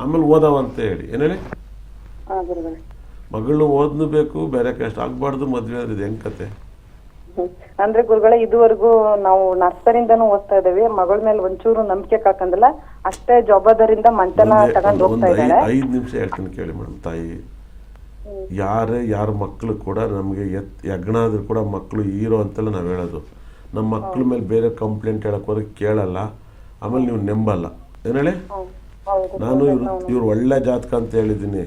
ಆಮೇಲೆ ಓದವಂತ ಹೇಳಿ. ಏನು ಹೇಳಿ, ಮಗಳನ್ನ ಓದ್ಬೇಕು, ಬೇರೆ ಕ್ಯಾಸ್ಟ್ ಆಗಬಾರ್ದು, ಮದುವೆ ಅಂದ್ರೆ ಇದು ಹೆಂಗ್ ಕತೆ? ಅಂದ್ರೆ ಗುರುಗಳೇ, ಇದುವರೆಗೂ ನಾವು ನರ್ಸರಿಂದನೂ ಓದ್ತಾ ಇದ್ದೇವೆ. ಮಗಳ ಮೇಲೆ ಒಂಚೂರು ನಂಬಿಕೆ ಕಾಕಂದಿಲ್ಲ, ಅಷ್ಟೇ ಜವಾಬ್ದಾರಿಯಿಂದ ಮಂಟನ ತಗೊಂಡು ಹೋಗ್ತಾ ಇದ್ದಾಳೆ. 5 ನಿಮಿಷ ಹೇಳ್ತೀನಿ ಕೇಳಿ ಮೇಡಮ್. ತಾಯಿ, ಯಾರ ಮಕ್ಕಳು ಕೂಡ ನಮಗೆ ಯಜ್ಞ ಆದ್ರೂ ಕೂಡ ಮಕ್ಕಳು ಹೀರೋ ಅಂತೆಲ್ಲ ನಾವು ಹೇಳೋದು. ನಮ್ಮ ಮಕ್ಕಳ ಮೇಲೆ ಬೇರೆ ಕಂಪ್ಲೇಂಟ್ ಹೇಳಕ್ ಹೋದ್ರೆ ಕೇಳಲ್ಲ, ಆಮೇಲೆ ನೀವು ನಂಬಲ್ಲ. ಏನು ಹೇಳಿ, ನಾನು ಇವ್ರು ಒಳ್ಳೆ ಜಾತಕ ಅಂತ ಹೇಳಿದ್ದೀನಿ.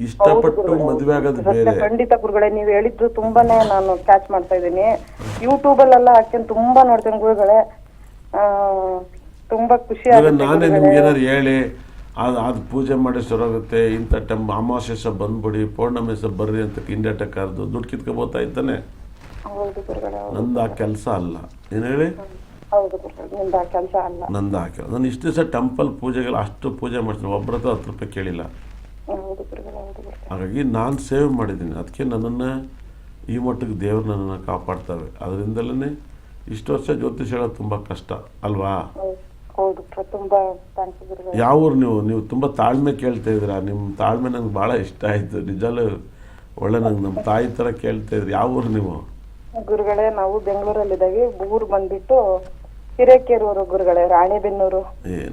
ಇಷ್ಟಪಟ್ಟು ಮದುವೆ ಆಗೋದು ಬೇರೆ. ಖಂಡಿತ ಗುರುಗಳೇ, ನೀವು ಹೇಳಿದ್ದು ತುಂಬಾನೇ ನಾನು ಕ್ಯಾಚ್ ಮಾಡ್ತಾ ಇದ್ದೀನಿ. ಯೂಟ್ಯೂಬ್ ಅಲ್ಲೆಲ್ಲ ಹಾಕ್ಕೊಂಡು ತುಂಬಾ ನೋಡ್ತೇನೆ ಗುರುಗಳೇ. ತುಂಬಾ ಖುಷಿ ಆಗುತ್ತೆ. ನಾನೇ ನಿಮ್ಗೆ ಏನಾರು ಹೇಳಿ ಅದು ಪೂಜೆ ಮಾಡಿ ಸರೋಗುತ್ತೆ, ಇಂಥ ಅಮಾವಾಸ್ಯೆ ಸಹ ಬಂದ್ಬಿಡಿ, ಪೌರ್ಣಮಿ ಸಹ ಬರ್ರಿ ಅಂತ ಇಂಡೇಟ ಕರೆದು ದುಡ್ಡು ಕಿತ್ಕೋಬೋತಾ ಇದ್ದಾನೆ. ನಂದು ಆ ಕೆಲಸ ಅಲ್ಲ. ಏನು ಹೇಳಿ, ನಂದು ಆ ಕೆಲಸ. ನಾನು ಇಷ್ಟು ದಿವಸ ಟೆಂಪಲ್ ಪೂಜೆಗೆಲ್ಲ ಅಷ್ಟು ಪೂಜೆ ಮಾಡ್ತೀನಿ, ಒಬ್ಬರ ಹತ್ರ 10 ರೂಪಾಯಿ ಕೇಳಿಲ್ಲ. ಹಾಗಾಗಿ ನಾನು ಸೇವ್ ಮಾಡಿದ್ದೀನಿ. ಅದಕ್ಕೆ ನನ್ನನ್ನು ಈ ಮಟ್ಟಿಗೆ ದೇವ್ರು ನನ್ನನ್ನು ಕಾಪಾಡ್ತವೆ. ಅದರಿಂದಲೇ ಇಷ್ಟು ವರ್ಷ ಜ್ಯೋತಿಷ ಹೇಳೋದು ತುಂಬ ಕಷ್ಟ ಅಲ್ವಾ. ಯಾವ ಊರು ನೀವು ತುಂಬ ತಾಳ್ಮೆ ಕೇಳ್ತಾ ಇದ್ದೀರಾ. ನಿಮ್ಮ ತಾಳ್ಮೆ ನಂಗೆ ಭಾಳ ಇಷ್ಟ ಆಯಿತು. ನಿಜಲ್ಲೂ ಒಳ್ಳೆ ನಂಗೆ ನಮ್ಮ ತಾಯಿ ಥರ ಕೇಳ್ತಾ ಇದ್ರಿ. ಯಾವ ಊರು ನೀವು? ಗುರುಗಳೇ, ನಾವು ಬೆಂಗಳೂರಲ್ಲಿದ್ದಾವೆ. ಊರು ಬಂದ್ಬಿಟ್ಟು ಹಿರೇಕೆರೂರು ಗುರುಗಳೇ, ರಾಣಿಬೆನ್ನೂರು.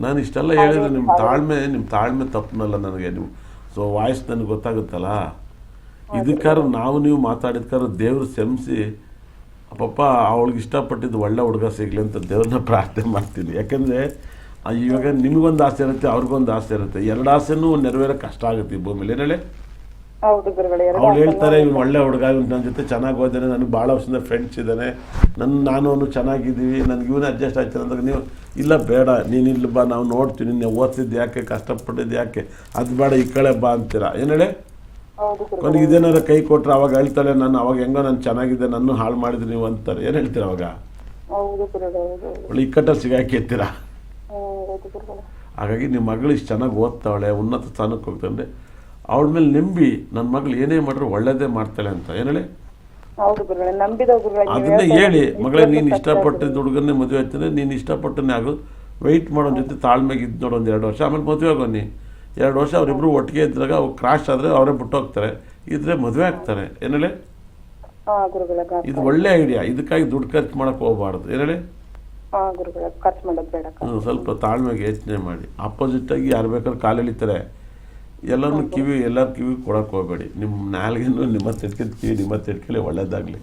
ನಾನು ಇಷ್ಟೆಲ್ಲ ಹೇಳಿದ್ರೆ ನಿಮ್ಮ ತಾಳ್ಮೆ ತಪ್ಪನಲ್ಲ ನನಗೆ. ನೀವು ಸೊ ವಾಯ್ಸ್ ನನಗೆ ಗೊತ್ತಾಗುತ್ತಲ್ಲ. ಇದಕ್ಕಾರು ನೀವು ಮಾತಾಡಿದ್ಕಾರು ದೇವ್ರು ಶ್ರಮಿಸಿ ಪಾಪ ಅವಳಿಗೆ ಇಷ್ಟಪಟ್ಟಿದ್ದು ಒಳ್ಳೆ ಹುಡುಗ ಸಿಗಲಿ ಅಂತ ದೇವ್ರನ್ನ ಪ್ರಾರ್ಥನೆ ಮಾಡ್ತೀನಿ. ಯಾಕೆಂದರೆ ಇವಾಗ ನಿಮಗೊಂದು ಆಸೆ ಇರುತ್ತೆ, ಅವ್ರಿಗೊಂದು ಆಸೆ ಇರುತ್ತೆ. 2 ಆಸೆನೂ ನೆರವೇರೋ ಕಷ್ಟ ಆಗುತ್ತೆ ಈ ಭೂಮಿಲಿ. ಏನು ಹೇಳಿ, ಅವ್ಳು ಹೇಳ್ತಾರೆ ಇವ್ನು ಒಳ್ಳೆ ಹುಡುಗ, ಇವ್ನು ನನ್ನ ಜೊತೆ ಚೆನ್ನಾಗಿ ಓದಿದ್ದಾನೆ, ನನಗೆ ಭಾಳ ವರ್ಷದಿಂದ ಫ್ರೆಂಡ್ಸ್ ಇದ್ದಾನೆ, ನಾನು ಅವನು ಚೆನ್ನಾಗಿದ್ದೀವಿ, ನನಗೆ ಇವನು ಅಡ್ಜಸ್ಟ್ ಆಗ್ತಾನೆ ಅಂದಾಗ ನೀವು ಇಲ್ಲ ಬೇಡ, ನೀನು ಇಲ್ಲಿ ಬಾ, ನಾವು ನೋಡ್ತೀವಿ, ನಿನ್ನೆ ಓದ್ತಿದ್ದು ಯಾಕೆ, ಕಷ್ಟಪಟ್ಟಿದ್ದು ಯಾಕೆ, ಅದು ಬೇಡ, ಈ ಕಡೆ ಬಾ ಅಂತೀರಾ. ಏನು ಹೇಳಿ, ಕೊನೆಗೆ ಇದೇನಾರ ಕೈ ಕೊಟ್ಟರೆ ಅವಾಗ ಹೇಳ್ತಾಳೆ ನಾನು ಅವಾಗ ಹೆಂಗೋ ನಾನು ಚೆನ್ನಾಗಿದ್ದೆ, ನನ್ನ ಹಾಳು ಮಾಡಿದ್ರಿ ನೀವು ಅಂತಾರೆ. ಏನು ಹೇಳ್ತೀರ ಅವಾಗ? ಒಳ್ಳೆ ಇಕ್ಕಟ್ಟಲ್ಲಿ ಸಿಗಾಕಿರ್ತೀರಾ. ಹಾಗಾಗಿ ನಿಮ್ಮ ಮಗಳು ಇಷ್ಟು ಚೆನ್ನಾಗಿ ಓದ್ತಾವಳೆ, ಉನ್ನತ ಸ್ಥಾನಕ್ಕೆ ಹೋಗ್ತಾಳೆ, ಅವಳ ಮೇಲೆ ನಂಬಿ ನನ್ನ ಮಗಳು ಏನೇ ಮಾಡಿದ್ರು ಒಳ್ಳೇದೇ ಮಾಡ್ತಾಳೆ ಅಂತ ಏನು ಹೇಳಿ. ಹೌದು ಗುರುಗಳೇ, ನಂಬಿದ ಗುರುಗಳೇ. ನೀವು ಅದನ್ನೇ ಹೇಳ್ತಾ ಹೇಳಿ, ಇರೋದು ಮಗಳೇ ನೀನು ನಿಜಕ್ಕೂ ಸತ್ಯ ಇಷ್ಟಪಟ್ಟಿದ್ದ ಹುಡುಗನ್ನೇ ಮದುವೆ ಆಗ್ತಾನೆ, ನೀನು ಇಷ್ಟಪಟ್ಟನ್ನೇ ಆಗೋದು, ವೆಯ್ಟ್ ಮಾಡೋನ ಜೊತೆ ತಾಳ್ಮೆಗೆ ಇದ್ದು ನೋಡು ಒಂದು 2 ವರ್ಷ, ಆಮೇಲೆ ಮದುವೆ ಆಗೋನಿ. 2 ವರ್ಷ ಅವರಿಬ್ಬರು ಒಟ್ಟಿಗೆ ಇದ್ದಾಗ ಅವ್ರು ಕ್ರಾಶ್ ಆದರೆ ಅವರೇ ಬಿಟ್ಟು ಹೋಗ್ತಾರೆ, ಇದ್ರೆ ಮದುವೆ ಆಗ್ತಾರೆ. ಏನು ಹೇಳಿ. ಹಾ ಗುರುಗಳೇ, ಇದು ಒಳ್ಳೆ ಐಡಿಯಾ. ಇದಕ್ಕಾಗಿ ದುಡ್ಡು ಖರ್ಚು ಮಾಡೋಕೆ ಹೋಗಬಾರ್ದು. ಏನು ಹೇಳಿ. ಹಾ ಗುರುಗಳೇ, ಖರ್ಚು ಮಾಡೋದು ಬೇಡ. ಸ್ವಲ್ಪ ತಾಳ್ಮೆಗೆ ಯೋಚನೆ ಮಾಡಿ. ಆಪೋಸಿಟಾಗಿ ಯಾರು ಬೇಕಾದ್ರೂ ಕಾಲು ಎಳಿತಾರೆ, ಎಲ್ಲರೂ ಎಲ್ಲರ ಕಿವಿ ಕೊಡೋಕೆ ಹೋಗಬೇಡಿ. ನಿಮ್ಮ ನಾಲ್ಗೇನು ನಿಮ್ಮ ತಿಡ್ಕಿದ ಕಿವಿ ನಿಮ್ಮ ತಿಡ್ಕಲಿ ಒಳ್ಳೇದಾಗಲಿ.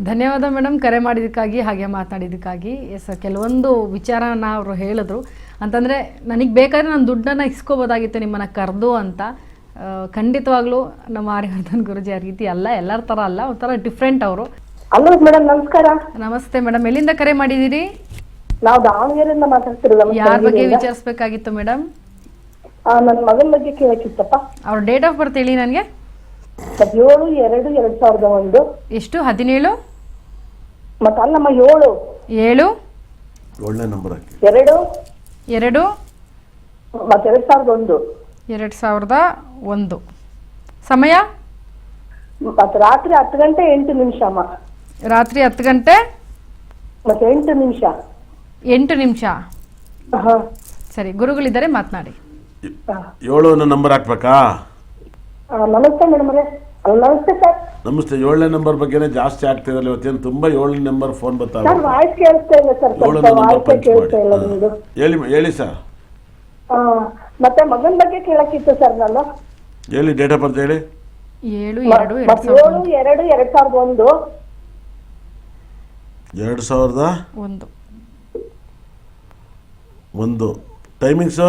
ಧನ್ಯವಾದ ಮೇಡಮ್, ಕರೆ ಮಾಡಿದ್ದಕ್ಕಾಗಿ ಹಾಗೆ ಮಾತನಾಡಿದ್ದಕ್ಕಾಗಿ. ಎಸ್, ಕೆಲವೊಂದು ವಿಚಾರನ ಅವರು ಹೇಳಿದ್ರು. ಅಂತಂದರೆ ನನಗೆ ಬೇಕಾದ್ರೆ ನಾನು ದುಡ್ಡನ್ನು ಇಸ್ಕೋಬೋದಾಗಿತ್ತು ನಿಮ್ಮನ್ನು ಕರೆದು ಅಂತ. ಖಂಡಿತವಾಗ್ಲೂ ನಮ್ಮ ಆರ್ಯವರ್ಧನ್ ಗುರುಜಿ ಆ ರೀತಿ ಅಲ್ಲ, ಎಲ್ಲರ ಥರ ಅಲ್ಲ, ಒಂಥರ ಡಿಫ್ರೆಂಟ್ ಅವರು. ಹಲೋ ಮೇಡಮ್, ನಮಸ್ಕಾರ. ನಮಸ್ತೆ ಮೇಡಮ್, ಎಲ್ಲಿಂದ ಕರೆ ಮಾಡಿದ್ದೀರಿ? ನಾವು ದಾವಣಗೆರೆಯಿಂದ ಮಾತಾಡ್ತಿರೋದು. ಯಾರ ಬಗ್ಗೆ ವಿಚಾರಿಸ್ಬೇಕಾಗಿತ್ತು ಮೇಡಮ್? ನನ್ನ ಮಗನ ಬಗ್ಗೆ ಕೇಳಕ್ಕಿತ್ತಪ್ಪ. ಅವ್ರ ಡೇಟ್ ಆಫ್ ಬರ್ತ್ ಹೇಳಿ ನನಗೆ. 17/2/2001. ಎಷ್ಟು? 17? ಮತ್ತೆ ಅಲ್ಲಮ್ಮ, 7 7 ಒಳ್ಳೆ ನಂಬರ್ ಹಾಕಿ. 2 2 ಮತ್ತೆ 2001. 2001. ಸಮಯ? ಮತ್ತೆ ರಾತ್ರಿ 10 ಗಂಟೆ 8 ನಿಮಿಷ ಅಮ್ಮ. ರಾತ್ರಿ 10 ಗಂಟೆ ಮತ್ತೆ 8 ನಿಮಿಷ. 8 ನಿಮಿಷ. ಹಾ ಸರಿ, ಗುರುಗಳಿದ್ದಾರೆ, ಮಾತನಾಡಿ. 7 ನಂಬರ್ ಹಾಕ್ಬೇಕಾ? ನಮಸ್ತೆ ಮೇಡಮ್ ಅವರೇ. ನಮಸ್ತೆ ಸರ್. ನಮಸ್ತೆ. 7ನೇ ನಂಬರ್ ಬಗ್ಗೆನೇ ಜಾಸ್ತಿ ಆಗ್ತಿರಲ್ಲ ಇವತ್ತೇನು, ತುಂಬಾ 7ನೇ ನಂಬರ್ ಫೋನ್ ಬರ್ತಾವೆ. ಸರ್ ವಾಯ್ಸ್ ಕೇಳಿಸ್ತಾ ಇಲ್ಲ ಸರ್, ಸ್ವಲ್ಪ 7ನೇ ನಂಬರ್ ವಾಯ್ಸ್ ಪಂಚ್ ಕೇಳಿಸ್ತಾ ಇಲ್ಲ ಮಾಡಿ. ನಿಮ್ದು. ಹೇಳಿ ಸರ್. ಮತ್ತೆ ಮಗನ ಬಗ್ಗೆ ಕೇಳಕ್ಕಿತ್ತು ಸರ್ ನಾನು. ಹೇಳಿ, ಡೇಟ್ ಆಫ್ ಬರ್ತ್ ಹೇಳಿ. 7/2/2001. 2001. ಟೈಮಿಂಗ್ಸು?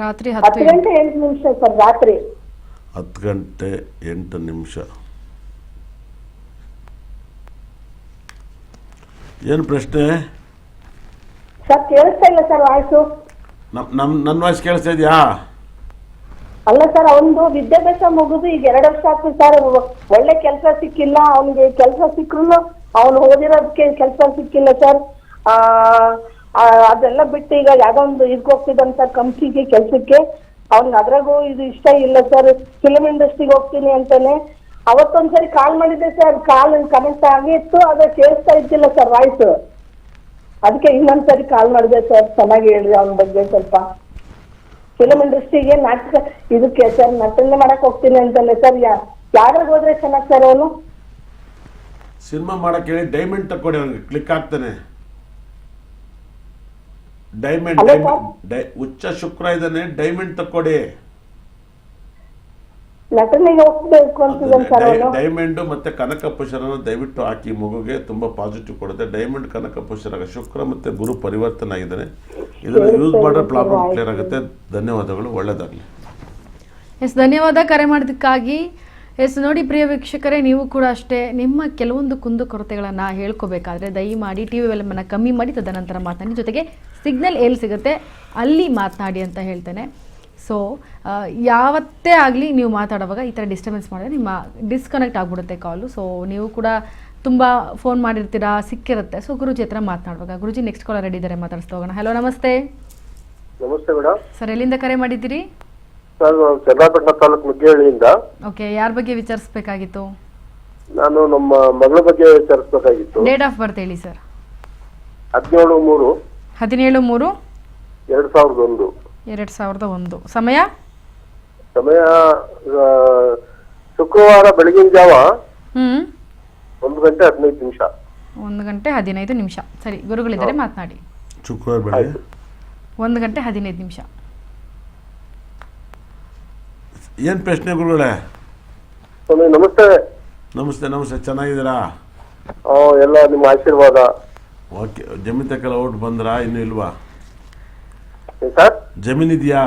ರಾತ್ರಿ 10 ಗಂಟೆ 8 ನಿಮಿಷ ಸರ್. ರಾತ್ರಿ 10 ಗಂಟೆ 8 ನಿಮಿಷ. ಏನು ಪ್ರಶ್ನೆ? ಸರ್ ಕೇಳಿಸ್ತಾ ಇಲ್ಲ ಸರ್ ವಾಯ್ಸು. ನನ್ನ ವಾಯ್ಸ್ ಕೇಳಿಸ್ತಾ ಇದೆಯಾ? ಅಲ್ಲ ಸರ್, ಅವನು ವಿದ್ಯಾಭ್ಯಾಸ ಮುಗಿದು ಈಗ 2 ವರ್ಷ ಆಗ್ತದೆ ಸರ್. ಒಳ್ಳೆ ಕೆಲಸ ಸಿಕ್ಕಿಲ್ಲ ಅವನಿಗೆ. ಕೆಲಸ ಸಿಕ್ಕರು ಅವನು ಓದಿರೋದಕ್ಕೆ ಕೆಲಸ ಸಿಕ್ಕಿಲ್ಲ ಸರ್. ಅದೆಲ್ಲ ಬಿಟ್ಟು ಈಗ ಯಾವ್ದೋ ಒಂದು ಇದಕ್ಕೆ ಹೋಗ್ತಿದ್ದಾನೆ ಸರ್, ಕಂಪ್ನಿಗೆ ಕೆಲಸಕ್ಕೆ. ಅವ್ನಿಗೆ ಅದ್ರಾಗೂ ಇದು ಇಷ್ಟ ಇಲ್ಲ ಸರ್. ಫಿಲ್ಮ್ ಇಂಡಸ್ಟ್ರಿಗೆ ಹೋಗ್ತೀನಿ ಅಂತಾನೆ. ಅವತ್ತೊಂದ್ಸರಿ ಕಾಲ್ ಮಾಡಿದ್ದೆ ಸರ್, ಕಾಲ್ ಕನೆಕ್ಟ್ ಆಗಿತ್ತು, ಅದೇ ಕೇಳಿಸ್ತಾ ಇದ್ದಿಲ್ಲ ಸರ್ ವಾಯ್ಸ್. ಅದಕ್ಕೆ ಇನ್ನೊಂದ್ಸರಿ ಕಾಲ್ ಮಾಡಿದೆ ಸರ್. ಚೆನ್ನಾಗಿ ಹೇಳಿ ಅವನ ಬಗ್ಗೆ ಸ್ವಲ್ಪ. ಫಿಲ್ಮ್ ಇಂಡಸ್ಟ್ರಿಗೆ ನಾಟಕ ಇದಕ್ಕೆ ಸರ್ ನಟನೆ ಮಾಡಕ್ ಹೋಗ್ತೀನಿ ಅಂತಾನೆ ಸರ್. ಯಾವ್ದ್ರಾಗ ಹೋದ್ರೆ ಚೆನ್ನಾಗಿ ಸರ್ ಅವನು? ಸಿನಿಮಾ ಮಾಡಕ್ಕೆ ಹೇಳಿ ಡೈಮಂಡ್ ತಕ್ಕೊಡಿ, ಅವನಿಗೆ ಕ್ಲಿಕ್ ಆಗ್ತಾನೆ. ಡೈಮಂಡ್ ಉಚ್ಚ ಶುಕ್ರ ಇದ್ದಾನೆ, ಡೈಮಂಡ್ ತಕ್ಕೊಡಿ. ನಟನೆಗೆ ಹೋಗ್ಬೇಕು ಅಂತಿದ್ದಾನೆ ಸರ್ ಅವನು. ಡೈಮಂಡ್ ಮತ್ತೆ ಕನಕಪುಷರನ್ನು ದಯವಿಟ್ಟು ಹಾಕಿ, ಮಗುಗೆ ತುಂಬಾ ಪಾಸಿಟಿವ್ ಕೊಡುತ್ತೆ. ಡೈಮಂಡ್ ಕನಕಪುಷರ ಶುಕ್ರ ಮತ್ತೆ ಗುರು ಪರಿವರ್ತನೆ ಆಗಿದ್ದಾನೆ. ಇದನ್ನು ಯೂಸ್ ಮಾಡಿದ್ರೆ ಪ್ರಾಬ್ಲಮ್ ಕ್ಲಿಯರ್ ಆಗುತ್ತೆ. ಧನ್ಯವಾದಗಳು, ಒಳ್ಳೆಯದಾಗಲಿ. ಎಸ್, ಧನ್ಯವಾದ ಕರೆ ಮಾಡೋದಕ್ಕಾಗಿ. ಎಸ್, ನೋಡಿ ಪ್ರಿಯ ವೀಕ್ಷಕರೇ, ನೀವು ಕೂಡ ಅಷ್ಟೇ ನಿಮ್ಮ ಕೆಲವೊಂದು ಕುಂದುಕೊರತೆಗಳನ್ನು ಹೇಳ್ಕೋಬೇಕಾದ್ರೆ ದಯಮಾಡಿ ಟಿ ವಿ ವಾಲ್ಯೂಮನ್ನು ಕಮ್ಮಿ ಮಾಡಿ ತದನಂತರ ಮಾತನಾಡಿ. ಜೊತೆಗೆ ಸಿಗ್ನಲ್ ಎಲ್ಲಿ ಸಿಗುತ್ತೆ ಅಲ್ಲಿ ಮಾತನಾಡಿ ಅಂತ ಹೇಳ್ತೇನೆ. ಸೊ ಯಾವತ್ತೇ ಆಗಲಿ ನೀವು ಮಾತಾಡುವಾಗ ಈ ಥರ ಡಿಸ್ಟರ್ಬೆನ್ಸ್ ಮಾಡಿದ್ರೆ ನಿಮ್ಮ ಡಿಸ್ಕನೆಕ್ಟ್ ಆಗಿಬಿಡುತ್ತೆ ಕಾಲು. ಸೊ ನೀವು ಕೂಡ ತುಂಬ ಫೋನ್ ಮಾಡಿರ್ತೀರಾ, ಸಿಕ್ಕಿರುತ್ತೆ. ಸೊ ಗುರುಜಿ ಹತ್ರ ಮಾತನಾಡುವಾಗ. ಗುರುಜಿ ನೆಕ್ಸ್ಟ್ ಕಾಲರ್ ರೆಡಿ ಇದ್ದಾರೆ, ಮಾತಾಡಿಸ್ತಾ ಹೋಗೋಣ. ಹಲೋ, ನಮಸ್ತೆ. ನಮಸ್ತೆ ಮೇಡಮ್. ಸರ್, ಎಲ್ಲಿಂದ ಕರೆ ಮಾಡಿದ್ದೀರಿ? ನಾನು ಚನ್ನಪಟ್ಟಣ ತಾಲೂಕು ಮುಗ್ಗೇಹಳ್ಳಿಯಿಂದ. ಓಕೆ, ಯಾರ ಬಗ್ಗೆ ವಿಚಾರಿಸ್ಬೇಕಾಗಿತ್ತು? ನಾನು ನಮ್ಮ ಮಗಳ ಬಗ್ಗೆ ವಿಚಾರಿಸಬೇಕಾಗಿತ್ತು. ಡೇಟ್ ಆಫ್ ಬರ್ತ್ ಹೇಳಿ ಸರ್. 17/3/2001. 17/3/2001. ಸಮಯ? ಶುಕ್ರವಾರ ಬೆಳಗಿನ ಜಾವ 1 ಗಂಟೆ 15 ನಿಮಿಷ. 1 ಗಂಟೆ 15 ನಿಮಿಷ. ಸರಿ, ಗುರುಗಳಿದ್ದಾರೆ, ಮಾತನಾಡಿ. ಶುಕ್ರವಾರ ಬೆಳಗ್ಗೆ 1 ಗಂಟೆ 15 ನಿಮಿಷ. ಏನು ಪ್ರಶ್ನೆ ಗುರುಗಳೇ? ನಮಸ್ತೆ. ನಮಸ್ತೆ. ಚೆನ್ನಾಗಿದ್ದೀರಾ? ಎಲ್ಲ ನಿಮ್ಮ ಆಶೀರ್ವಾದ. ಓಕೆ. ಜಮೀನ್ ತಕ್ಕೆಲ್ಲ ಓಟ್ ಬಂದ್ರಾ? ಇನ್ನೂ ಇಲ್ವಾ ಸರ್? ಜಮೀನ್ ಇದೆಯಾ?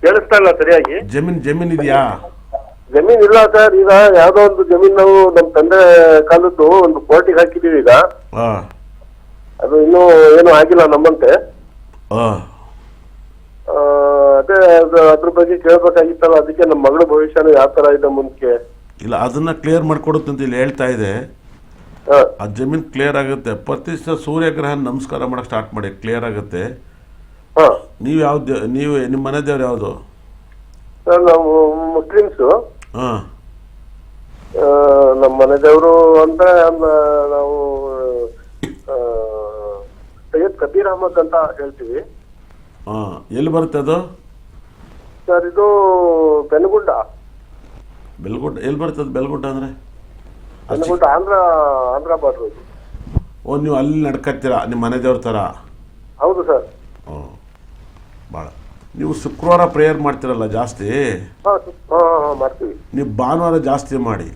ಕೇಳಿಸ್ತಾ ಇಲ್ಲ ಸರಿಯಾಗಿ. ಜಮೀನ್ ಇದೆಯಾ? ಜಮೀನ್ ಇಲ್ಲ ಸರ್. ಈಗ ಯಾವ್ದೋ ಒಂದು ಜಮೀನ್ ನಾವು ನಮ್ಮ ತಂದೆ ಕಾಲದ್ದು ಒಂದು ಕೋರ್ಟಿಗೆ ಹಾಕಿದೀವಿ. ಈಗ ಅದು ಇನ್ನೂ ಏನು ಆಗಿಲ್ಲ ನಮ್ಮಂತೆ. ಅದೇ ಅದ್ರ ಬಗ್ಗೆ ಕೇಳ್ಬೇಕಾಗಿತ್ತಲ್ಲ, ಅದಕ್ಕೆ ನಮ್ಮ ಮಗಳ ಭವಿಷ್ಯನ ಯಾವ ತರ ಇದೆ ಮುಂದಕ್ಕೆ. ಇಲ್ಲ, ಅದನ್ನ ಕ್ಲಿಯರ್ ಮಾಡ್ಕೊಡುತ್ತೆ ಅಂತ ಇಲ್ಲಿ ಹೇಳ್ತಾ ಇದೆ. ಆ ಜಮೀನ್ ಕ್ಲಿಯರ್ ಆಗುತ್ತೆ. ಪ್ರತಿಷ್ಠ ಸೂರ್ಯಗ್ರಹ ನಮಸ್ಕಾರ ಮಾಡಕ್ ಸ್ಟಾರ್ಟ್ ಮಾಡಿ, ಕ್ಲಿಯರ್ ಆಗುತ್ತೆ. ನೀವು ಯಾವ್ದು, ನೀವು ನಿಮ್ಮ ಮನೆ ದೇವ್ರು ಯಾವುದು? ಸರ್ ನಾವು ಮುಸ್ಲಿಮ್ಸು, ಹಾಂ ನಮ್ಮ ಮನೆದೇವರು ಅಂದ್ರೆ ನಾವು ಸೈಯದ್ ಕಬೀರ್ ಅಹಮದ್ ಅಂತ ಹೇಳ್ತೀವಿ ಹಾಂ. ಎಲ್ಲಿ ಬರುತ್ತೆ ಅದು? ಸರ್ ಇದು ಬೆನಗುಡ್ಡ. ಬೆಲ್ಗುಡ್ಡ ಎಲ್ಲಿ ಬರ್ತದೆ? ಬೆಲ್ಗುಡ್ಡ ಅಂದರೆ ಬೆನಗುಡ್ಡ ಆಂಧ್ರ ಬಾರ್ಡ್ರು. ಓ, ನೀವು ಅಲ್ಲಿ ನಡ್ಕತ್ತೀರಾ ನಿಮ್ಮ ಮನೆ ದೇವ್ರ ಥರ? ಹೌದು ಸರ್. ಹ್ಞೂ, ಭಾಳ. ನೀವು ಶುಕ್ರವಾರ ಪ್ರೇಯರ್ ಮಾಡ್ತೀರಲ್ಲ ಜಾಸ್ತಿ? ಹಾಂ ಮಾಡ್ತೀವಿ. ನೀವು ಭಾನುವಾರ ಜಾಸ್ತಿ ಮಾಡಿ.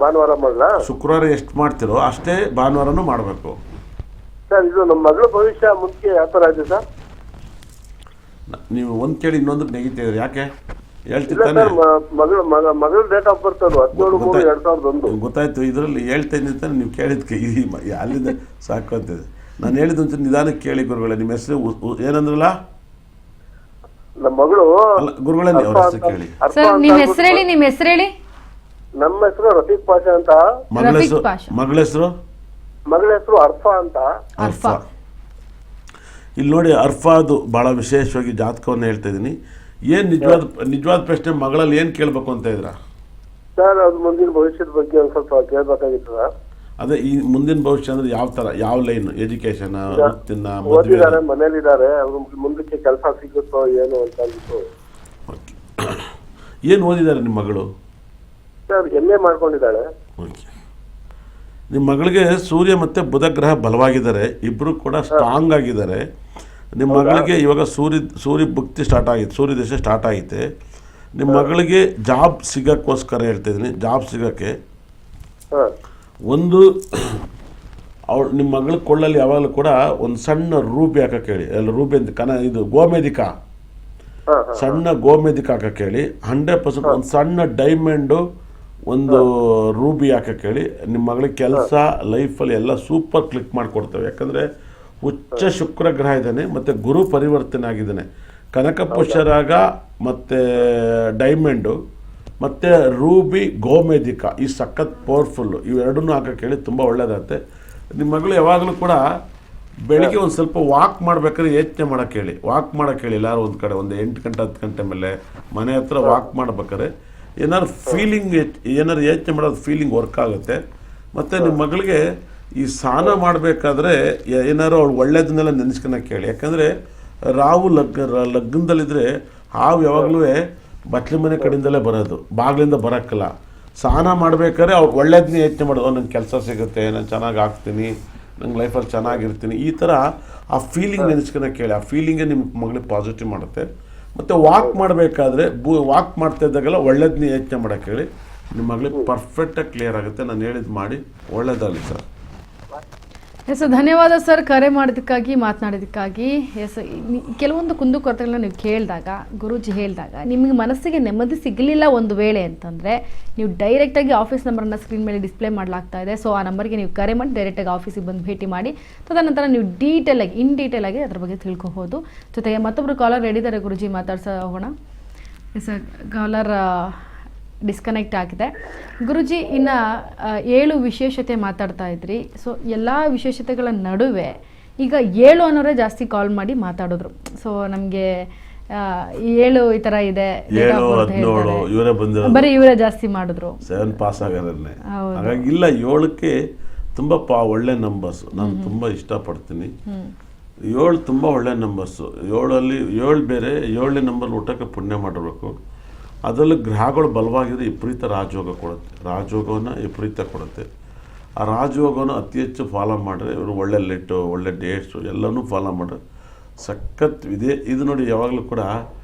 ಭಾನುವಾರ ಮಾಡಲಾ? ಶುಕ್ರವಾರ ಎಷ್ಟು ಮಾಡ್ತೀರೋ ಅಷ್ಟೇ ಭಾನುವಾರನೂ ಮಾಡಬೇಕು ಸರ್. ಇದು ನಮ್ಮ ಮಗಳ ಭವಿಷ್ಯ ಮುಂಚೆ ಯಾವ ಥರ ಇದೆ ಸರ್? ನೀವು ಒಂದು ಕೇಳಿ ಇನ್ನೊಂದಕ್ಕೆ ನೆಗಿತಿದ್ರಿ, ಯಾಕೆ ಇಲ್ಲ ಹೇಳ್ತಿದ್ದಾನೆ? ಸರ್, ಮಗಳ ಡೇಟ್ ಆಫ್ ಬರ್ತ್ ಅದು 17/3/2001. ಗೊತ್ತಾಯ್ತು. ಇದರಲ್ಲಿ ಹೇಳ್ತೇನೆ ಅಂತ ನೀವು ಕೇಳಿದ್ಕೆ ಅಲ್ಲಿಂದ ಸಾಕು ಅಂತಿದೆ. ನಾನು ಹೇಳಿದ ಒಂಚೂರು ನಿಧಾನಕ್ಕೆ ಕೇಳಿ ಗುರುಗಳೇ. ನಿಮ್ಮ ಹೆಸರು ಏನಂದ್ರಲ್ಲ? ನಮ್ಮ ಮಗಳು ಅಲ್ಲ ಗುರುಗಳೇ, ಅವ್ರ ಹೆಸರು ಕೇಳಿ. ಸರ್ ನಿಮ್ಮ ಹೆಸರು ಹೇಳಿ, ನಿಮ್ಮ ಹೆಸರು ಹೇಳಿ. ನಮ್ಮ ಹೆಸರು ರಫೀಕ್ ಪಾಷಾ ಅಂತ. ಮಗಳ ರಫೀಕ್ ಹೆಸರು? ಪಾಷಾ. ಮಗಳ ಹೆಸರು? ಮಗಳ ಹೆಸರು ಅರ್ಫಾ ಅಂತ. ಅರ್ಫಾ. ಇಲ್ಲಿ ನೋಡಿ, ಅರ್ಫಾದು ಭಾಳ ವಿಶೇಷವಾಗಿ ಜಾತಕವನ್ನು ಹೇಳ್ತಾ ಇದ್ದೀನಿ. ಏನು ನಿಜವಾದ ಪ್ರಶ್ನೆ, ಮಗಳಲ್ಲಿ ಏನು ಕೇಳಬೇಕು ಅಂತ ಇದ್ರ? ಸರ್ ಅದು ಮುಂದಿನ ಭವಿಷ್ಯದ ಬಗ್ಗೆ ಒಂದು ಸ್ವಲ್ಪ ಕೇಳಬೇಕಾಗಿತ್ತು ಸರ್. ಅದೇ ಈ ಮುಂದಿನ ಭವಿಷ್ಯ ಅಂದ್ರೆ ಯಾವ ಥರ, ಯಾವ ಲೈನ್? ಎಜುಕೇಶನ್, ವೃತ್ತಿನ, ಮದುವೆ? ಓದಿದ್ದಾರೆ, ಮನೇಲಿದ್ದಾರೆ. ಅವ್ರು ಮುಂದಕ್ಕೆ ಕೆಲಸ ಸಿಗುತ್ತೋ ಏನು ಅಂತ ಅಂದ್ಬಿಟ್ಟು. ಏನು ಓದಿದ್ದಾರೆ ನಿಮ್ಮ ಮಗಳು? Sir MA ಮಾಡ್ಕೊಂಡಿದ್ದಾಳೆ. ಓಕೆ. ನಿಮ್ಮ ಮಗಳಿಗೆ ಸೂರ್ಯ ಮತ್ತು ಬುಧ ಗ್ರಹ ಬಲವಾಗಿದ್ದಾರೆ, ಇಬ್ಬರು ಕೂಡ ಸ್ಟ್ರಾಂಗ್ ಆಗಿದ್ದಾರೆ. ನಿಮ್ಮ ಮಗಳಿಗೆ ಇವಾಗ ಸೂರ್ಯ ಭಕ್ತಿ ಸ್ಟಾರ್ಟ್ ಆಗಿತ್ತು, ಸೂರ್ಯ ದಶ ಸ್ಟಾರ್ಟ್ ಆಗೈತೆ. ನಿಮ್ಮ ಮಗಳಿಗೆ ಜಾಬ್ ಸಿಗೋಕ್ಕೋಸ್ಕರ ಹೇಳ್ತಾ ಇದ್ದೀನಿ. ಜಾಬ್ ಸಿಗೋಕ್ಕೆ ಒಂದು ನಿಮ್ಮ ಮಗಳ ಕೊಳ್ಳಲ್ಲಿ ಯಾವಾಗಲೂ ಕೂಡ ಒಂದು ಸಣ್ಣ ರೂಬಿ ಹಾಕಕ್ಕೆ ಹೇಳಿ. ಎಲ್ಲ ರೂಬಿ ಅಂತ ಇದು ಗೋಮೇದಿಕ, ಸಣ್ಣ ಗೋಮೇದಿಕ ಹಾಕಕ್ಕೆ ಹೇಳಿ. 100% ಒಂದು ಸಣ್ಣ ಡೈಮಂಡು, ಒಂದು ರೂಬಿ ಹಾಕಕ್ಕೆ ಹೇಳಿ. ನಿಮ್ಮ ಮಗಳಿಗೆ ಕೆಲಸ ಲೈಫಲ್ಲಿ ಎಲ್ಲ ಸೂಪರ್ ಕ್ಲಿಕ್ ಮಾಡಿಕೊಡ್ತವೆ. ಯಾಕಂದರೆ ಉಚ್ಚ ಶುಕ್ರ ಗ್ರಹ ಇದ್ದಾನೆ ಮತ್ತು ಗುರು ಪರಿವರ್ತನೆ ಆಗಿದ್ದಾನೆ. ಕನಕಪುಷ್ಯರಾಗ ಮತ್ತು ಡೈಮಂಡು ಮತ್ತು ರೂಬಿ ಗೋಮೇದಿಕ ಈ ಸಖತ್ ಪವರ್ಫುಲ್ಲು. ಇವೆರಡನ್ನೂ ಹಾಕಕ್ಕೆ ಹೇಳಿ, ತುಂಬ ಒಳ್ಳೆಯದಾಗುತ್ತೆ. ನಿಮ್ಮ ಮಗಳು ಯಾವಾಗಲೂ ಕೂಡ ಬೆಳಿಗ್ಗೆ ಒಂದು ಸ್ವಲ್ಪ ವಾಕ್ ಮಾಡ್ಬೇಕಾದ್ರೆ ಯೋಚನೆ ಮಾಡೋಕ್ಕೆ ಹೇಳಿ. ವಾಕ್ ಮಾಡೋಕ್ಕೆ ಹೇಳಿ ಎಲ್ಲರೂ ಒಂದು ಕಡೆ, ಒಂದು 8 ಗಂಟೆ 10 ಗಂಟೆ ಮೇಲೆ ಮನೆ ಹತ್ರ ವಾಕ್ ಮಾಡ್ಬೇಕಾದ್ರೆ ಏನಾದ್ರು ಫೀಲಿಂಗ್, ಏನಾದ್ರು ಯೋಚನೆ ಮಾಡೋದು ಫೀಲಿಂಗ್ ವರ್ಕ್ ಆಗುತ್ತೆ. ಮತ್ತು ನಿಮ್ಮ ಮಗಳಿಗೆ ಈ ಸ್ನಾನ ಮಾಡಬೇಕಾದ್ರೆ ಏನಾದ್ರು ಅವ್ಳು ಒಳ್ಳೇದನ್ನೆಲ್ಲ ನೆನೆಸ್ಕೊಳಕ್ಕೆ ಹೇಳಿ. ಯಾಕಂದರೆ ರಾಹು ಲಗ್ನದಲ್ಲಿದ್ದರೆ ಹಾವು ಯಾವಾಗಲೂ ಬಟ್ಲಿ ಮನೆ ಕಡೆಯಿಂದಲೇ ಬರೋದು, ಬಾಗಿಲಿಂದ ಬರೋಕ್ಕಲ್ಲ. ಸ್ನಾನ ಮಾಡ್ಬೇಕಾದ್ರೆ ಅವ್ರು ಒಳ್ಳೇದನ್ನೇ ಯೋಚನೆ ಮಾಡೋದು. ನಂಗೆ ಕೆಲಸ ಸಿಗುತ್ತೆ, ನಾನು ಚೆನ್ನಾಗಿ ಆಗ್ತೀನಿ, ನಂಗೆ ಲೈಫಲ್ಲಿ ಚೆನ್ನಾಗಿರ್ತೀನಿ, ಈ ಥರ ಆ ಫೀಲಿಂಗ್ ನೆನೆಸ್ಕೊಳಕ್ಕೆ ಹೇಳಿ. ಆ ಫೀಲಿಂಗೇ ನಿಮ್ಮ ಮಗಳಿಗೆ ಪಾಸಿಟಿವ್ ಮಾಡುತ್ತೆ. ಮತ್ತು ವಾಕ್ ಮಾಡಬೇಕಾದ್ರೆ ವಾಕ್ ಮಾಡ್ತಾ ಇದ್ದಾಗೆಲ್ಲ ಒಳ್ಳೇದನ್ನೇ ಯೋಚನೆ ಮಾಡೋಕ್ಕೆ ಹೇಳಿ. ನಿಮ್ಮ ಮಗಳಿಗೆ ಪರ್ಫೆಕ್ಟಾಗಿ ಕ್ಲಿಯರ್ ಆಗುತ್ತೆ. ನಾನು ಹೇಳಿದ್ದು ಮಾಡಿ. ಒಳ್ಳೇದಾಗಲಿ ಸರ್. ಎಸ್, ಧನ್ಯವಾದ ಸರ್ ಕರೆ ಮಾಡೋದಕ್ಕಾಗಿ, ಮಾತನಾಡೋದಕ್ಕಾಗಿ. ಎಸ್, ಕೆಲವೊಂದು ಕುಂದುಕೊರತೆಗಳನ್ನ ನೀವು ಕೇಳಿದಾಗ, ಗುರೂಜಿ ಹೇಳಿದಾಗ ನಿಮಗೆ ಮನಸ್ಸಿಗೆ ನೆಮ್ಮದಿ ಸಿಗಲಿಲ್ಲ ಒಂದು ವೇಳೆ ಅಂತಂದರೆ, ನೀವು ಡೈರೆಕ್ಟಾಗಿ ಆಫೀಸ್ ನಂಬರನ್ನು ಸ್ಕ್ರೀನ್ ಮೇಲೆ ಡಿಸ್ಪ್ಲೇ ಮಾಡಲಾಗ್ತಾ ಇದೆ. ಸೊ ಆ ನಂಬರ್ಗೆ ನೀವು ಕರೆ ಮಾಡಿ ಡೈರೆಕ್ಟಾಗಿ ಆಫೀಸಿಗೆ ಬಂದು ಭೇಟಿ ಮಾಡಿ. ತದನಂತರ ನೀವು ಇನ್ ಡೀಟೇಲಾಗಿ ಅದ್ರ ಬಗ್ಗೆ ತಿಳ್ಕೊಬೋದು. ಜೊತೆಗೆ ಮತ್ತೊಬ್ಬರು ಕಾಲರ್ ರೆಡಿ ಇದ್ದಾರೆ ಗುರೂಜಿ, ಮಾತಾಡ್ಸೋ ಹೋಗೋಣ. ಎಸ್, ಕಾಲರ್ ಡಿಸ್ಕನೆಕ್ಟ್ ಆಗಿದೆ. ಗುರುಜಿ, ಇನ್ನು 7 ವಿಶೇಷತೆ ಮಾತಾಡ್ತಾ ಇದ್ರಿ. ಸೊ ಎಲ್ಲ ವಿಶೇಷತೆಗಳ ನಡುವೆ ಈಗ 7 ಅನ್ನೋರೇ ಜಾಸ್ತಿ ಕಾಲ್ ಮಾಡಿ ಮಾತಾಡಿದ್ರು. ಸೊ ನಮಗೆ 7 ಈ ಥರ ಇದೆ, ಬರೀ ಇವರೇ ಜಾಸ್ತಿ ಮಾಡಿದ್ರು. 7 ಪಾಸ್ ಆಗೋದನ್ನೇ. ಹಾಗಾಗಿ ಇಲ್ಲ, 7ಕ್ಕೆ ತುಂಬ ಒಳ್ಳೆ ನಂಬರ್ಸ್. ನಾನು ತುಂಬ ಇಷ್ಟಪಡ್ತೀನಿ. 7 ತುಂಬ ಒಳ್ಳೆ ನಂಬರ್ಸು. 7ಅಲ್ಲಿ 7 ಬೇರೆ. 7ನೇ ನಂಬರ್ ಊಟಕ್ಕೆ ಪುಣ್ಯ ಮಾಡಿರ್ಬೇಕು. ಅದರಲ್ಲಿ ಗ್ರಹಗಳು ಬಲವಾಗಿದ್ರೆ ವಿಪರೀತ ರಾಜಯೋಗ ಕೊಡುತ್ತೆ. ರಾಜಯೋಗವನ್ನು ವಿಪರೀತ ಕೊಡುತ್ತೆ. ಆ ರಾಜಯೋಗವನ್ನು ಅತಿ ಹೆಚ್ಚು ಫಾಲೋ ಮಾಡಿದ್ರೆ, ಇವರು ಒಳ್ಳೆ ಲೆಟ್ಟು, ಒಳ್ಳೆ ಡೇಟ್ಸು ಎಲ್ಲನೂ ಫಾಲೋ ಮಾಡಿದ್ರೆ ಸಖತ್ ಇದು ನೋಡಿ, ಯಾವಾಗಲೂ ಕೂಡ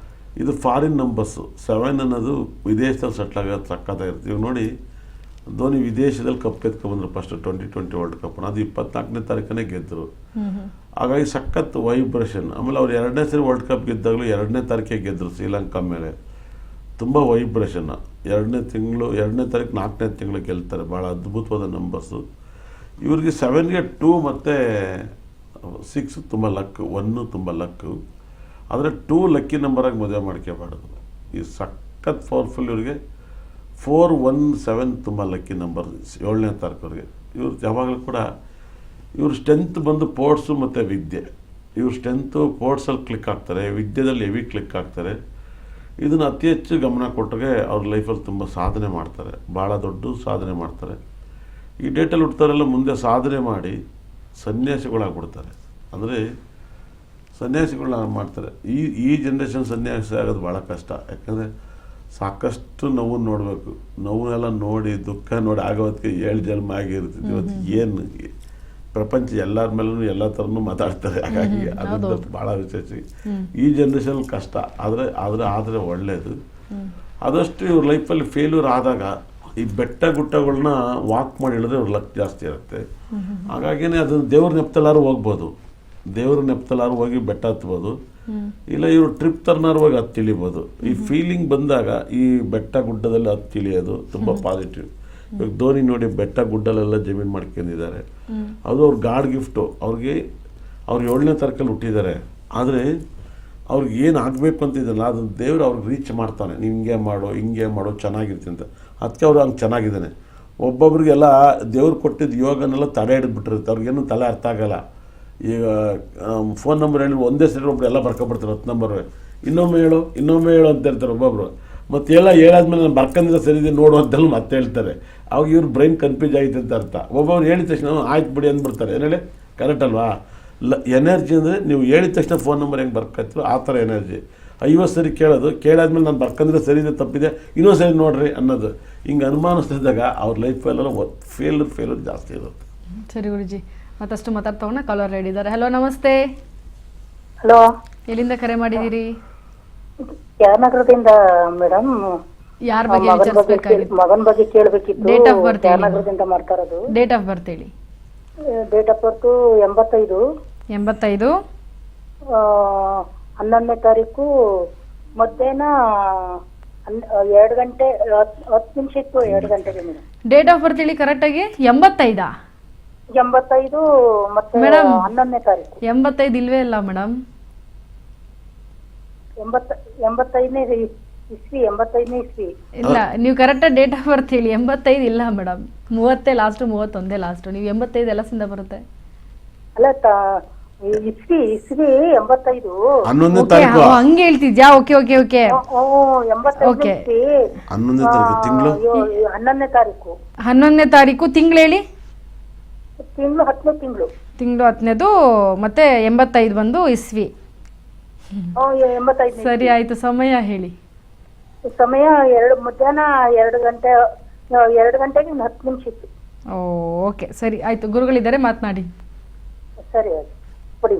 ಇದು ಫಾರಿನ್ ನಂಬರ್ಸು. 7 ಅನ್ನೋದು ವಿದೇಶದಲ್ಲಿ ಸೆಟ್ಲ್ ಆಗೋದು ಸಖತ್ತಾಗಿರುತ್ತೆ. ಇವಾಗ ನೋಡಿ, ಧೋನಿ ವಿದೇಶದಲ್ಲಿ ಕಪ್ ಎತ್ಕೊಂಡ್ಬಂದ್ರು ಫಸ್ಟ್ 2020 ವರ್ಲ್ಡ್ ಕಪ್. ಅದು 24ನೇ ತಾರೀಕನೇ ಗೆದ್ದರು. ಹಾಗಾಗಿ ಸಖತ್ ವೈಬ್ರೇಷನ್. ಆಮೇಲೆ ಅವ್ರು 2ನೇ ಸರಿ ವರ್ಲ್ಡ್ ಕಪ್ ಗೆದ್ದಾಗಲೂ 2ನೇ ತಾರೀಕಿಗೆ ಗೆದ್ದರು ಶ್ರೀಲಂಕಾ ಮೇಲೆ. ತುಂಬ ವೈಬ್ರೇಷನ್ನ. 2ನೇ ತಾರೀಕು 4ನೇ ತಿಂಗಳು ಗೆಲ್ತಾರೆ. ಭಾಳ ಅದ್ಭುತವಾದ ನಂಬರ್ಸು. ಇವ್ರಿಗೆ 7ಗೆ 2 ಮತ್ತು 6 ತುಂಬ ಲಕ್ಕು, 1 ತುಂಬ ಲಕ್ಕು. ಆದರೆ 2 ಲಕ್ಕಿ ನಂಬರಾಗಿ ಮದುವೆ ಮಾಡ್ಕೋಬಾರ್ದು. ಈ ಸಖತ್ ಪವರ್ಫುಲ್. ಇವ್ರಿಗೆ 4, 1, 7 ತುಂಬ ಲಕ್ಕಿ ನಂಬರ್ 7ನೇ ತಾರೀಕುವರೆಗೆ. ಇವ್ರು ಯಾವಾಗಲೂ ಕೂಡ ಇವ್ರ ಸ್ಟ್ರೆಂತ್ ಬಂದು ಸ್ಪೋರ್ಟ್ಸು ಮತ್ತು ವಿದ್ಯೆ. ಇವ್ರ ಸ್ಟ್ರೆಂತು ಸ್ಪೋರ್ಟ್ಸಲ್ಲಿ ಕ್ಲಿಕ್ ಆಗ್ತಾರೆ, ವಿದ್ಯೆದಲ್ಲಿ ಹೆವಿ ಕ್ಲಿಕ್ ಆಗ್ತಾರೆ. ಇದನ್ನು ಅತಿ ಹೆಚ್ಚು ಗಮನ ಕೊಟ್ಟರೆ ಅವ್ರ ಲೈಫಲ್ಲಿ ತುಂಬ ಸಾಧನೆ ಮಾಡ್ತಾರೆ, ಭಾಳ ದೊಡ್ಡ ಸಾಧನೆ ಮಾಡ್ತಾರೆ. ಈ ಡೇಟಲ್ಲಿ ಹುಡ್ತಾರೆಲ್ಲ ಮುಂದೆ ಸಾಧನೆ ಮಾಡಿ ಸನ್ಯಾಸಿಗಳಾಗ್ಬಿಡ್ತಾರೆ. ಅಂದರೆ ಸನ್ಯಾಸಿಗಳನ್ನ ಮಾಡ್ತಾರೆ. ಈ ಜನ್ರೇಷನ್ ಸನ್ಯಾಸಿ ಆಗೋದು ಭಾಳ ಕಷ್ಟ. ಯಾಕಂದರೆ ಸಾಕಷ್ಟು ನೋವನ್ನು ನೋಡಬೇಕು. ನೋವನ್ನೆಲ್ಲ ನೋಡಿ ದುಃಖ ನೋಡಿ ಆಗೋದಕ್ಕೆ 7 ಜನ್ಮ ಆಗಿರ್ತಿದ್ವಿ. ಇವತ್ತು ಏನು ಪ್ರಪಂಚ ಎಲ್ಲರ ಮೇಲೂ ಎಲ್ಲ ಥರನೂ ಮಾತಾಡ್ತಾರೆ. ಹಾಗಾಗಿ ಅದರಿಂದ ಭಾಳ ವಿಶೇಷ. ಈ ಜನ್ರೇಷನ್ ಕಷ್ಟ. ಆದರೆ ಒಳ್ಳೆಯದು. ಆದಷ್ಟು ಇವ್ರ ಲೈಫಲ್ಲಿ ಫೇಲ್ಯೂರ್ ಆದಾಗ ಈ ಬೆಟ್ಟ ಗುಡ್ಡಗಳನ್ನ ವಾಕ್ ಮಾಡಿ ಹೇಳಿದ್ರೆ ಅವ್ರ ಲಕ್ ಜಾಸ್ತಿ ಇರುತ್ತೆ. ಹಾಗಾಗಿನೇ ಅದನ್ನು ದೇವ್ರ ನೆಪ್ತಲಾರು ಹೋಗ್ಬೋದು, ದೇವ್ರ ನೆಪ್ತಲಾರು ಹೋಗಿ ಬೆಟ್ಟ ಹತ್ಬೋದು, ಇಲ್ಲ ಇವರು ಟ್ರಿಪ್ ತರ್ನಾರು ಹೋಗಿ ಹತ್ತು ತಿಳಿಬೋದು. ಈ ಫೀಲಿಂಗ್ ಬಂದಾಗ ಈ ಬೆಟ್ಟ ಗುಡ್ಡದಲ್ಲಿ ಹತ್ತು ತಿಳಿಯೋದು ತುಂಬ ಪಾಸಿಟಿವ್. ಇವಾಗ ಧೋನಿ ನೋಡಿ ಬೆಟ್ಟ ಗುಡ್ಡಲೆಲ್ಲ ಜಮೀನು ಮಾಡ್ಕೊಂಡಿದ್ದಾರೆ. ಅದು ಅವ್ರ ಗಾಡ್ ಗಿಫ್ಟು. ಅವ್ರು 7ನೇ ತರಕಲ್ಲಿ ಹುಟ್ಟಿದ್ದಾರೆ. ಆದರೆ ಅವ್ರಿಗೆ ಏನು ಆಗಬೇಕು ಅಂತಿದ್ದಲ್ಲ ಅದನ್ನು ದೇವರು ಅವ್ರಿಗೆ ರೀಚ್ ಮಾಡ್ತಾನೆ. ನೀವು ಹಿಂಗೆ ಮಾಡೋ ಚೆನ್ನಾಗಿರ್ತೀನಿ ಅಂತ. ಅದಕ್ಕೆ ಅವ್ರು ಹಂಗೆ ಚೆನ್ನಾಗಿದ್ದಾನೆ. ಒಬ್ಬೊಬ್ರಿಗೆಲ್ಲ ದೇವ್ರು ಕೊಟ್ಟಿದ್ದು ಯೋಗನೆಲ್ಲ ತಡೆ ಹಿಡಿದ್ಬಿಟ್ಟಿರುತ್ತೆ. ಅವ್ರಿಗೇನು ತಲೆ ಅರ್ಥ ಆಗಲ್ಲ. ಈಗ ಫೋನ್ ನಂಬರ್ ಹೇಳಿ ಒಂದೇ ಸರಿ ಒಬ್ರು ಎಲ್ಲ ಬರ್ಕೊಬಿಡ್ತಾರೆ 10 ನಂಬರ್. ಇನ್ನೊಮ್ಮೆ ಹೇಳು ಅಂತ ಹೇಳ್ತಾರೆ ಒಬ್ಬೊಬ್ರು. ಮತ್ತು ಹೇಳಾದ್ಮೇಲೆ ನಾನು ಬರ್ಕೊಂಡಿದ್ದ ಸರಿ ಇದೆ ನೋಡು ಅಂತೆಲ್ಲ ಮತ್ತೆ ಹೇಳ್ತಾರೆ. ಅವಾಗ ಇವ್ರ ಬ್ರೈನ್ ಕನ್ಫ್ಯೂಸ್ ಆಗಿದೆ ಅಂತ ಅರ್ಥ. ಒಬ್ಬೊಬ್ರು ಹೇಳಿದ ತಕ್ಷಣ ಆಯ್ತು ಬಿಡಿ ಅಂದ್ಬಿಡ್ತಾರೆ. ಏನು ಹೇಳಿ ಕರೆಕ್ಟ್ ಅಲ್ವಾ? ಎನರ್ಜಿ ಅಂದರೆ ನೀವು ಹೇಳಿದ ತಕ್ಷಣ ಫೋನ್ ನಂಬರ್ ಹೆಂಗೆ ಬರ್ಕೊತೀರೋ ಆ ಥರ ಎನರ್ಜಿ. 50 ಸರಿ ಕೇಳಾದ್ಮೇಲೆ ನಾನು ಬರ್ಕೊಂಡಿದ್ರೆ ಸರಿ ಇದೆ ತಪ್ಪಿದೆ ಇನ್ನೊಂದು ಸರಿ ನೋಡ್ರಿ ಅನ್ನೋದು. ಹಿಂಗೆ ಅನುಮಾನಿಸ್ತಿದ್ದಾಗ ಅವ್ರ ಲೈಫಲ್ಲೆಲ್ಲ ಫೇಲ್ಯೂರ್ ಜಾಸ್ತಿ ಇರುತ್ತೆ. ಸರಿ ಗುರುಜಿ, ಮತ್ತಷ್ಟು ಮಾತಾಡ್ತವನ್ನ ಕಾಲರ್ ರೆಡಿ ಇದ್ದಾರೆ. ಹಲೋ, ನಮಸ್ತೆ. ಹಲೋ, ಎಲ್ಲಿಂದ ಕರೆ ಮಾಡಿದ್ದೀರಿ? ಯಾನಗರದಿಂದ ಮೇಡಮ್. ಯಾರ ಬಗ್ಗೆ ವಿಚಾರಿಸಬೇಕಾಗಿತ್ತು? ಮಗನ ಬಗ್ಗೆ ಕೇಳಬೇಕಿತ್ತು. ಡೇಟ್ ಆಫ್ ಬರ್ತ್ ಯಾನಗರದಿಂದ ಮಾಡ್ತಾ ಇರೋದು. ಡೇಟ್ ಆಫ್ ಬರ್ತ್ ಹೇಳಿ. ಡೇಟ್ ಆಫ್ ಬರ್ತ್ 85 11ನೇ ತಾರೀಕು ಮಧ್ಯಾಹ್ನ 2 ಗಂಟೆ 10 ನಿಮಿಷ ಇತ್ತು. 2 ಗಂಟೆಗೆ ಮೇಡಮ್. ಡೇಟ್ ಆಫ್ ಬರ್ತ್ ಹೇಳಿ ಕರೆಕ್ಟ್ ಆಗಿ. 85 ಮತ್ತೆ ಮೇಡಮ್ 11ನೇ ತಾರೀಕು. 85 ಇಲ್ವೇ ಇಲ್ಲ ಮೇಡಮ್. 85ನೇ ಇಸ್ವಿ. ಇಲ್ಲ, ನೀವು ಕರೆಕ್ಟ್ ಡೇಟ್ ಆಫ್ ಬರ್ತ್ ಹೇಳಿ. 85 ಇಲ್ಲ ಮೇಡಮ್. 30 last, 31 last. ನೀವು 85 ಎಲ್ಲಸಿಂದ ಬರುತ್ತೆ? ಅಲ್ಲ, ಇಸ್ವಿ 85. 11ನೇ ತಾರೀಕು ಹಂಗೆ ಹೇಳ್ತಿದ್ಯಾ? Okay okay okay 85 okay. 11ನೇ ತಾರೀಕು ತಿಂಗಳು 11ನೇ ತಾರೀಕು 11ನೇ ತಾರೀಕು ತಿಂಗಳು ಹೇಳಿ. ತಿಂಗಳು 10ನೇ ತಿಂಗಳು 10ನೇದು ಮತ್ತೆ 85 ಬಂದು ಇಸ್ವಿ. 85. ಸರಿ ಆಯ್ತು. ಸಮಯ ಹೇಳಿ. ಸಮಯ ಮಧ್ಯಾಹ್ನ 2 ಗಂಟೆಗೆ 10 ನಿಮಿಷ ಇತ್ತು. ಓಕೆ, ಸರಿ ಆಯ್ತು. ಗುರುಗಳಿದ್ದಾರೆ, ಮಾತನಾಡಿ. ಸರಿ ಆಯ್ತು, ಕೊಡಿ.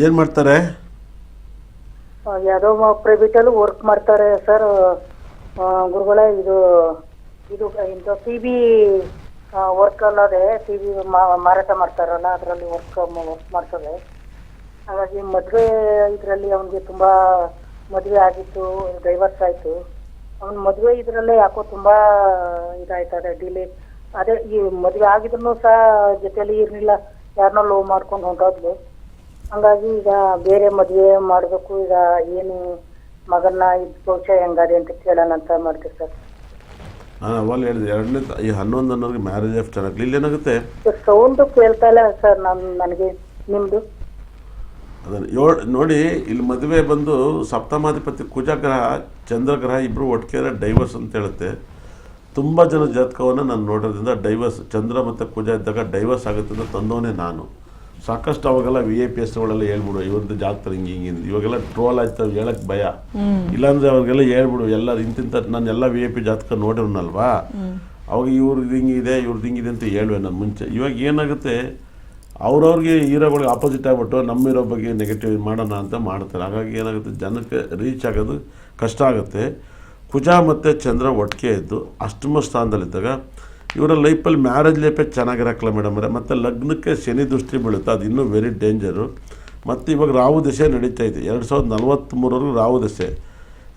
ಏನು ಮಾಡ್ತಾರೆ? ಯಾವುದೋ ಪ್ರೈವೇಟ್ ಅಲ್ಲಿ ವರ್ಕ್ ಮಾಡ್ತಾರೆ ಸರ್. ಗುರುಗಳೇ, ಇದು ಟಿವಿ ವರ್ಕ್ ಅಲ್ಲದೆ ಟಿವಿ ಮಾರಾಟ ಮಾಡ್ತಾರಲ್ಲ, ಅದರಲ್ಲಿ ವರ್ಕ್ ಮಾಡ್ತಾರೆ. ಹಾಗಾಗಿ ಮದುವೆ ಇದರಲ್ಲಿ ಅವನಿಗೆ ತುಂಬಾ ಮದುವೆ ಆಗಿತ್ತು, ಡೈವರ್ಸ್ ಆಯ್ತು. ಅವನ ಮದುವೆ ಇದರಲ್ಲೇ ಯಾಕೋ ತುಂಬಾ ಇದಾಯ್ತದೆ, ಡಿಲೇ. ಅದೇ ಈ ಮದುವೆ ಆಗಿದ್ರು ಸಹ ಜೊತೆಲಿ ಇರ್ಲಿಲ್ಲ, ಯಾರನ್ನೋ ಲವ್ ಮಾಡ್ಕೊಂಡು ಹೊಂಟೋದ್ಲು. ಹಂಗಾಗಿ ಈಗ ಬೇರೆ ಮದುವೆ ಮಾಡಬೇಕು. ಈಗ ಏನು ಮಗನ್ನ ಭವಿಷ್ಯ ಹೆಂಗಾದೆ ಅಂತ ಕೇಳೋಣ ಅಂತ ಮಾಡ್ತೀವಿ ಸರ್. ನಾನು ಅವಾಗ ಹೇಳಿದೆ 11 ಅನ್ನೋರಿಗೆ ಮ್ಯಾರೇಜ್ ಆಫ್ ಚೆನ್ನಾಗಿ. ಇಲ್ಲಿ ಏನಾಗುತ್ತೆ, ಸೌಂಡ್ ಕೇಳ್ತಾ ಇಲ್ಲ ಸರ್ ನನಗೆ ನಿಮ್ದು. ಅದನ್ನು ನೋಡಿ, ಇಲ್ಲಿ ಮದುವೆ ಬಂದು ಸಪ್ತಮಾಧಿಪತಿ ಕುಜಗ್ರಹ ಚಂದ್ರಗ್ರಹ ಇಬ್ಬರು ಒಟ್ಟಿಗೆ ಡೈವರ್ಸ್ ಅಂತ ಹೇಳುತ್ತೆ. ತುಂಬ ಜನ ಜಾತಕವನ್ನು ನಾನು ನೋಡೋದ್ರಿಂದ ಡೈವರ್ಸ್, ಚಂದ್ರ ಮತ್ತು ಕುಜ ಇದ್ದಾಗ ಡೈವರ್ಸ್ ಆಗುತ್ತೆ ಅಂತ ತಂದವನೇ ನಾನು. ಸಾಕಷ್ಟು ಅವಾಗೆಲ್ಲ VIPSಗಳೆಲ್ಲ ಹೇಳ್ಬಿಡು ಇವ್ರದ್ದು ಜಾತಕ ಹಿಂಗೆ ಇವಾಗೆಲ್ಲ ಟ್ರೋಲ್ ಆಯ್ತವೆ, ಹೇಳಕ್ಕೆ ಭಯ. ಇಲ್ಲಾಂದರೆ ಅವ್ರಿಗೆಲ್ಲ ಹೇಳ್ಬಿಡು ಎಲ್ಲ ಇಂತಿಂತ. ನಾನೆಲ್ಲ VIP ಜಾತಕ ನೋಡಿರ್ನಲ್ವಾ, ಅವಾಗ ಇವ್ರದ್ದು ಹಿಂಗಿದೆ ಅಂತ ಹೇಳುವೆ ನಾನು ಮುಂಚೆ. ಇವಾಗ ಏನಾಗುತ್ತೆ, ಅವ್ರವ್ರಿಗೆ ಹೀರೋಗಳಿಗೆ ಆಪೋಸಿಟ್ ಆಗಿಬಿಟ್ಟು ನಮ್ಮ ಹೀರೋ ಬಗ್ಗೆ ನೆಗೆಟಿವ್ ಮಾಡೋಣ ಅಂತ ಮಾಡ್ತಾರೆ. ಹಾಗಾಗಿ ಏನಾಗುತ್ತೆ, ಜನಕ್ಕೆ ರೀಚ್ ಆಗೋದು ಕಷ್ಟ ಆಗುತ್ತೆ. ಕುಜ ಮತ್ತು ಚಂದ್ರ ಒಟ್ಟಿಗೆ ಇದ್ದು ಅಷ್ಟಮ ಸ್ಥಾನದಲ್ಲಿದ್ದಾಗ ಇವರ ಲೈಫಲ್ಲಿ ಮ್ಯಾರೇಜ್ ಲೈಫೇ ಚೆನ್ನಾಗಿರಕ್ಕಲ್ಲ ಮೇಡಮ್ ಅವರೇ. ಮತ್ತು ಲಗ್ನಕ್ಕೆ ಶನಿ ದೃಷ್ಟಿ ಬೀಳುತ್ತೆ, ಅದು ಇನ್ನೂ ವೆರಿ ಡೇಂಜರು. ಮತ್ತು ಇವಾಗ ರಾಹು ದಶೆ ನಡೀತಾ ಇದೆ. 2043ವರೆಗೂ ರಾಹು ದಶೆ.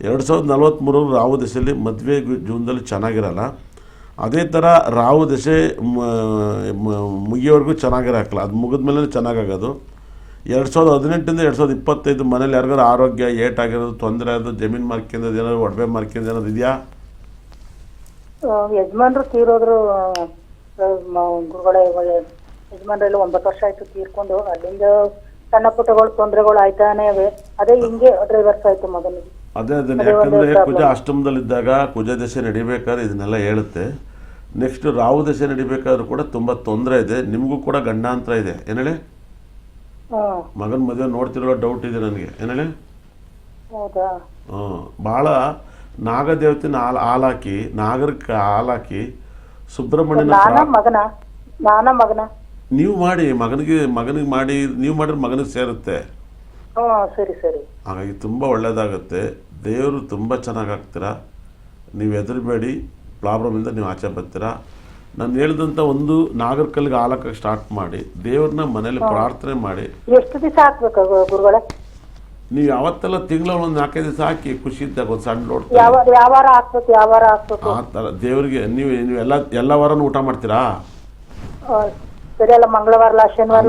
2043 ರಾಹು ದಶೆಯಲ್ಲಿ ಮದುವೆ ಜೀವನದಲ್ಲಿ ಚೆನ್ನಾಗಿರಲ್ಲ. ಅದೇ ಥರ ರಾಹು ದಶೆ ಮುಗಿಯೋವರೆಗೂ ಚೆನ್ನಾಗಿರಕ್ಕಲ್ಲ, ಅದು ಮುಗಿದ್ಮೇಲೆ ಚೆನ್ನಾಗಾಗೋದು. 2018ಇಂದ 2025 ಮನೇಲಿ ಯಾರಿಗಾರು ಆರೋಗ್ಯ ಏಟಾಗಿರೋದು, ತೊಂದರೆ ಆಗೋದು, ಜಮೀನು ಮಾರ್ಕೊಂಡಿದ್ದು, ಏನಾದ್ರು ಒಡವೆ ಮಾರ್ಕೊಂಡಿದ್ದು ಏನಾದ್ರು ಇದೆಯಾ? ಯಜಮಾನ್ರು ತೀರೋದ್ರು ಗುರುಗಳೇ. ಯಜಮಾನ್ರೆಲ್ಲ 9 ವರ್ಷ ಆಯ್ತು ತೀರ್ಕೊಂಡು. ಅಲ್ಲಿಂದ ಸಣ್ಣ ಪುಟ್ಟಗಳು ತೊಂದರೆಗಳು ಆಯ್ತಾನೆ. ಅದೇ ಹಿಂಗೆ ಡ್ರೈವರ್ಸ್ ಆಯ್ತು ಮಗನಿಗೆ. ಅದೇ ಅದೇ ಯಾಕಂದರೆ ಒಂದೇ ಕುಜ problem. ಅಷ್ಟಮದಲ್ಲಿದ್ದಾಗ ಕುಜ ದಶೆ ನಡಿಬೇಕಾದ್ರೆ ಇದನ್ನೆಲ್ಲ ಹೇಳುತ್ತೆ. ನೆಕ್ಸ್ಟ್ ರಾಹು ದಶೆ ನಡಿಬೇಕಾದ್ರೂ ಕೂಡ ತುಂಬ ತೊಂದರೆ ಇದೆ. ನಿಮಗೂ ಕೂಡ ಗಂಡಾಂತರ ಇದೆ. ಏನು ಹೇಳಿ? ಹ್ಮ್ ಮಗನ ಮದುವೆ ನೋಡ್ತಿರೋ ಡೌಟ್ ಇದೆ ನನಗೆ. ಏನು ಹೇಳಿ? ಹೌದಾ? ಭಾಳ ನಾಗದೇವತೆನ ಹಾಲಾಕಿ ನಾಗರಕ್ಕೆ ಹಾಲಾಕಿ ಸುಬ್ರಹ್ಮಣ್ಯನ ನಾನ ಮಗನ ನೀವು ಮಾಡಿ ಮಗನಿಗೆ ಮಾಡಿ ನೀವು ಮಾಡಿದ್ರೆ ಮಗನಿಗೆ ಸೇರುತ್ತೆ. ಸರಿ ಸರಿ. ಹಾಗಾಗಿ ತುಂಬ ಒಳ್ಳೆಯದಾಗುತ್ತೆ. ದೇವರು ತುಂಬ ಚೆನ್ನಾಗಿ ಆಗ್ತೀರಾ. ನೀವು ಹೆದರಬೇಡಿ. ಪ್ರಾಬ್ಲಮಿಂದ ನೀವು ಆಚೆ ಬರ್ತೀರಾ. ನಾನು ಹೇಳಿದಂಥ ಒಂದು ನಾಗರ ಕಲ್ಲಿಗೆ ಹಾಲಕ್ಕೆ ಸ್ಟಾರ್ಟ್ ಮಾಡಿ ದೇವ್ರನ್ನ ಮನೇಲಿ ಪ್ರಾರ್ಥನೆ ಮಾಡಿ. ಎಷ್ಟು ದಿವಸ ಹಾಕ್ಬೇಕು ಗುರುಗಳೇ? ನೀವು ಯಾವತ್ತೆಲ್ಲ ತಿಂಗಳ ಒಂದು 4-5 ದಿವಸ ಹಾಕಿ ಖುಷಿ ಇದ್ದಾಗ ಒಂದು ಸಣ್ಣ ಲೋಡ್ ಯಾವ ವಾರ ಹಾಕ್ಬೇಕು? ಆ ಥರ ದೇವರಿಗೆ ನೀವು ಎಲ್ಲ ವಾರನೂ ಊಟ ಮಾಡ್ತೀರಾ? ಸರಿ ಅಲ್ಲ, ಮಂಗಳವಾರ ಶನಿವಾರ